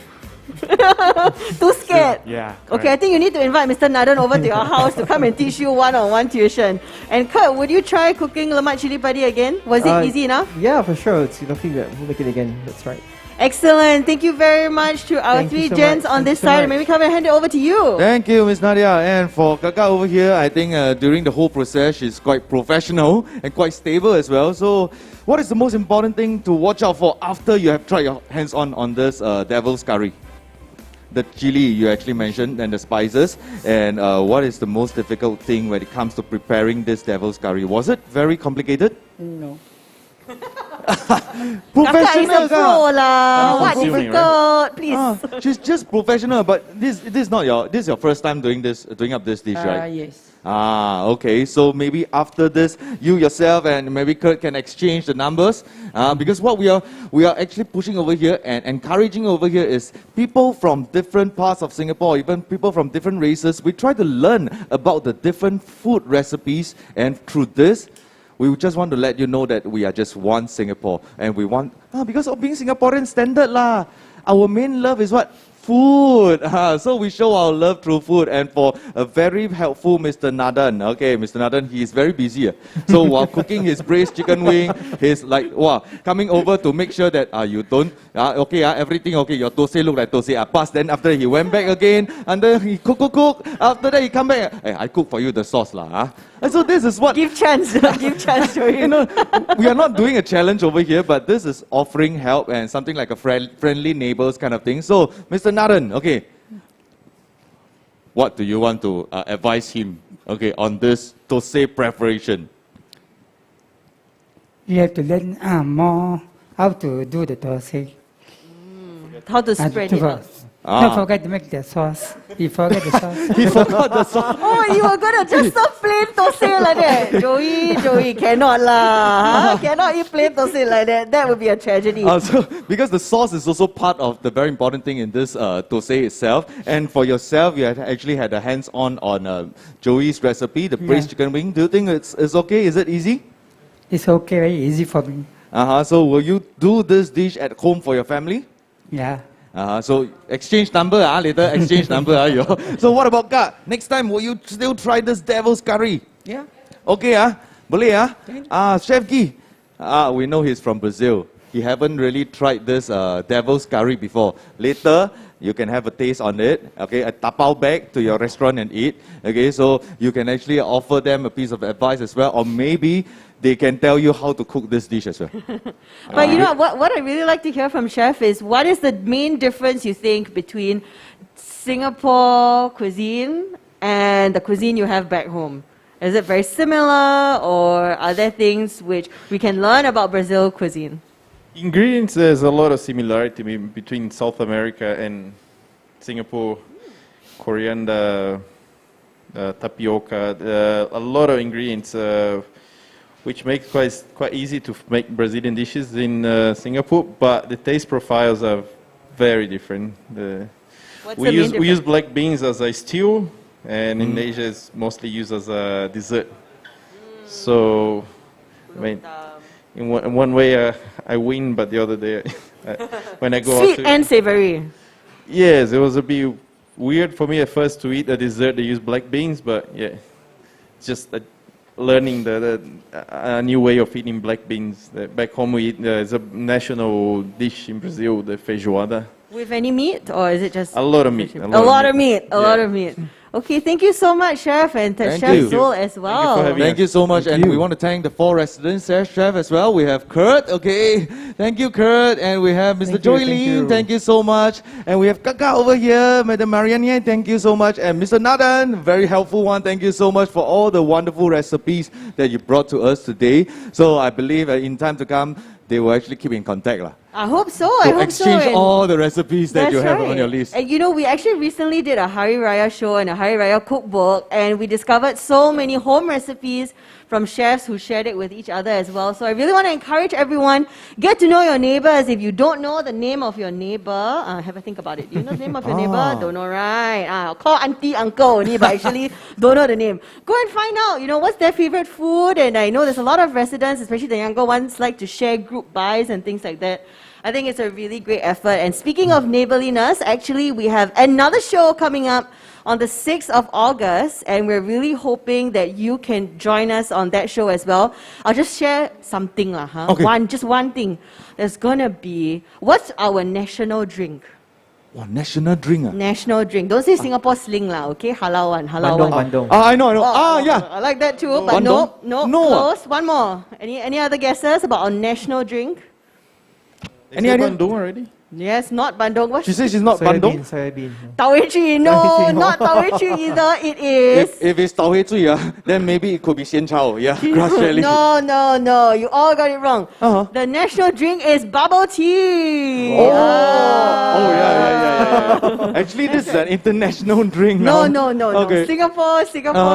S8: Too scared?
S3: Yeah.
S8: Okay, I think you need to invite Mr. Nadan over to your house to come and teach you one-on-one tuition. And Kurt, would you try cooking lemak cili padi again? Was it easy enough?
S4: Yeah, for sure. It's lovely that we'll make it again. That's right.
S8: Excellent. Thank you very much to our
S4: Thank you
S8: three
S4: so
S8: gents
S4: much.
S8: on
S4: Thank you
S8: this
S4: so
S8: side.
S4: much.
S8: Maybe come and hand it over to you.
S1: Thank you, Miss Nadia. And for Kaka over here, I think during the whole process, she's quite professional and quite stable as well. So, what is the most important thing to watch out for after you have tried your hands on this devil's curry? The chili you actually mentioned and the spices. And what is the most difficult thing when it comes to preparing this devil's curry? Was it very complicated?
S7: No.
S8: Kakak is a pro lah. What
S3: Consuming,
S8: difficult? Please.
S1: She's just professional, but this is your first time doing up this dish, right?
S7: Yes.
S1: Okay. So maybe after this, you yourself and maybe Kurt can exchange the numbers. Because what we are actually pushing over here and encouraging over here is people from different parts of Singapore, even people from different races. We try to learn about the different food recipes, and through this, we just want to let you know that we are just one Singapore, and we want because of being Singaporean standard lah. Our main love is what? food. So we show our love through food. And for a very helpful Mr. Nadan. Okay, Mr. Nadan, he is very busy. So while cooking his braised chicken wing, he's like, wow, coming over to make sure that you don't, everything okay, your thosai look like thosai. Pass. Then after he went back again, and then he cook. After that he come back, hey, I cook for you the sauce lah. And so this is what...
S8: Give chance to him.
S1: We are not doing a challenge over here, but this is offering help and something like a friendly neighbors kind of thing. So, Mr. Nadan, okay, what do you want to advise him, okay, on this thosai preparation?
S7: You have to learn more how to do the thosai.
S8: How to spread it out.
S7: Don't forget to make the sauce. You forget the sauce.
S1: He forgot the sauce.
S8: Oh, you were going to just serve plain thosai like that. Joey, cannot lah. Cannot eat plain thosai like that. That would be a tragedy.
S1: So, because the sauce is also part of the very important thing in this thosai itself. And for yourself, you had actually had a hands-on on Joey's recipe, the braised chicken wing. Do you think it's okay? Is it easy?
S7: It's okay, very easy for me.
S1: So will you do this dish at home for your family?
S7: Yeah.
S1: So exchange number later, exchange number. So what about Kak? Next time, will you still try this devil's curry?
S2: Yeah.
S1: Okay boleh Chef Gee, we know he's from Brazil. He haven't really tried this devil's curry before. Later, you can have a taste on it. Okay, a tapao bag to your restaurant and eat. Okay, so you can actually offer them a piece of advice as well, or maybe they can tell you how to cook this dish as well.
S8: But you know, what I really like to hear from Chef is, what is the main difference you think between Singapore cuisine and the cuisine you have back home? Is it very similar, or are there things which we can learn about Brazil cuisine?
S5: Ingredients, there's a lot of similarity between South America and Singapore. Coriander, tapioca, a lot of ingredients which makes quite easy to make Brazilian dishes in Singapore, but the taste profiles are very different. We use black beans as a stew, and in Asia it's mostly used as a dessert. So, I mean, in one way I win, but the other day when I go out
S8: Sweet and savory.
S5: Yes, it was a bit weird for me at first to eat a dessert that use black beans, but yeah, just learning a new way of eating black beans. Back home we eat, it's a national dish in Brazil, the feijoada.
S8: With any meat, or is it just...
S5: A lot of meat.
S8: A lot of meat. Okay, thank you so much, Chef, and to Chef Zul as well.
S1: Thank you so much, and we want to thank the 4 residents, Chef as well. We have Kurt, okay, thank you, Kurt, and we have Mr. Joey Lin, thank you so much, and we have Kaka over here, Madam Marianne, thank you so much, and Mr. Nadan, very helpful one, thank you so much for all the wonderful recipes that you brought to us today. So I believe in time to come, they will actually keep in contact.
S8: I hope so.
S1: Exchange all the recipes that you have on your list.
S8: And you know, we actually recently did a Hari Raya show and a Hari Raya cookbook, and we discovered so many home recipes from chefs who shared it with each other as well. So I really want to encourage everyone, get to know your neighbors. If you don't know the name of your neighbor, have a think about it. Do you know the name of your neighbor? Don't know, right? Call auntie, uncle only, but actually don't know the name. Go and find out, what's their favorite food. And I know there's a lot of residents, especially the younger ones, like to share group buys and things like that. I think it's a really great effort. And speaking of neighborliness, actually we have another show coming up on the 6th of August, and we're really hoping that you can join us on that show as well. I'll just share something. Okay. Just one thing. There's going to be, what's our national drink?
S1: What, national drink?
S8: National drink. Don't say Singapore sling okay? Halal one.
S4: Bandung.
S1: I know. Yeah.
S8: I like that too, but no, close. One more. Any other guesses about our national drink?
S5: Any idea? Bandung already?
S8: Yes, not Bandung. What?
S1: She says she's not Bandung?
S4: Soybean.
S8: Tauhe Chui. No, not Tauhe Chui either. It is...
S1: If it's Tauhe Chui, then maybe it could be Xian Chao. Yeah, grass jelly.
S8: No. You all got it wrong. The national drink is bubble tea.
S1: Yeah. Actually, this is an international drink now.
S8: No.
S1: Okay.
S8: Singapore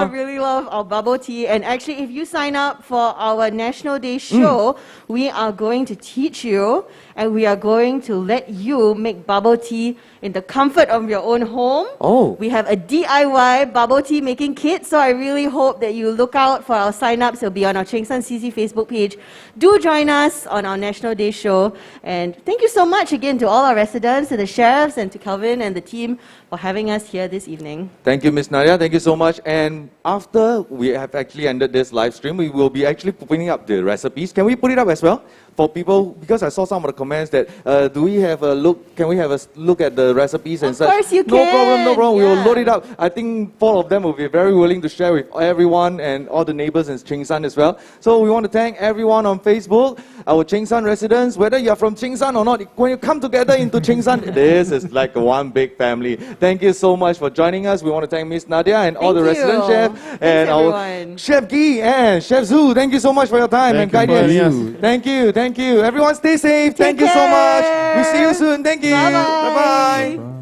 S8: really love our bubble tea. And actually, if you sign up for our National Day show, we are going to teach you and we are going to let you make bubble tea in the comfort of your own home.
S1: Oh.
S8: We have a DIY bubble tea making kit, so I really hope that you look out for our sign-ups. It'll be on our Cheng San CC Facebook page. Do join us on our National Day show. And thank you so much again to all our residents, to the chefs, and to Kelvin and the team for having us here this evening.
S1: Thank you, Miss Nadia. Thank you so much. And after we have actually ended this live stream, we will be actually putting up the recipes. Can we put it up as well? For people, because I saw some of the comments that, do we have a look, can we have a look at the recipes and such?
S8: Of course you
S1: No problem, no problem.
S8: Yeah.
S1: We will load it up. I think 4 of them will be very willing to share with everyone and all the neighbors in Cheng San as well. So we want to thank everyone on Facebook, our Cheng San residents, whether you're from Cheng San or not, when you come together into Cheng San, this is like one big family. Thank you so much for joining us. We want to thank Miss Nadia and all the
S8: Thank you.
S1: resident chefs and
S8: everyone.
S1: our Chef Guy and Chef Zhu. Thank you so much for your time and
S5: Thank you for
S1: guidance.
S5: having us.
S1: Thank you, thank you. Everyone stay safe. Thank you so much.
S8: care.
S1: We'll see you soon. Thank you.
S8: Bye-bye.
S1: Bye-bye.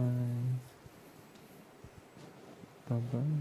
S5: Bye-bye.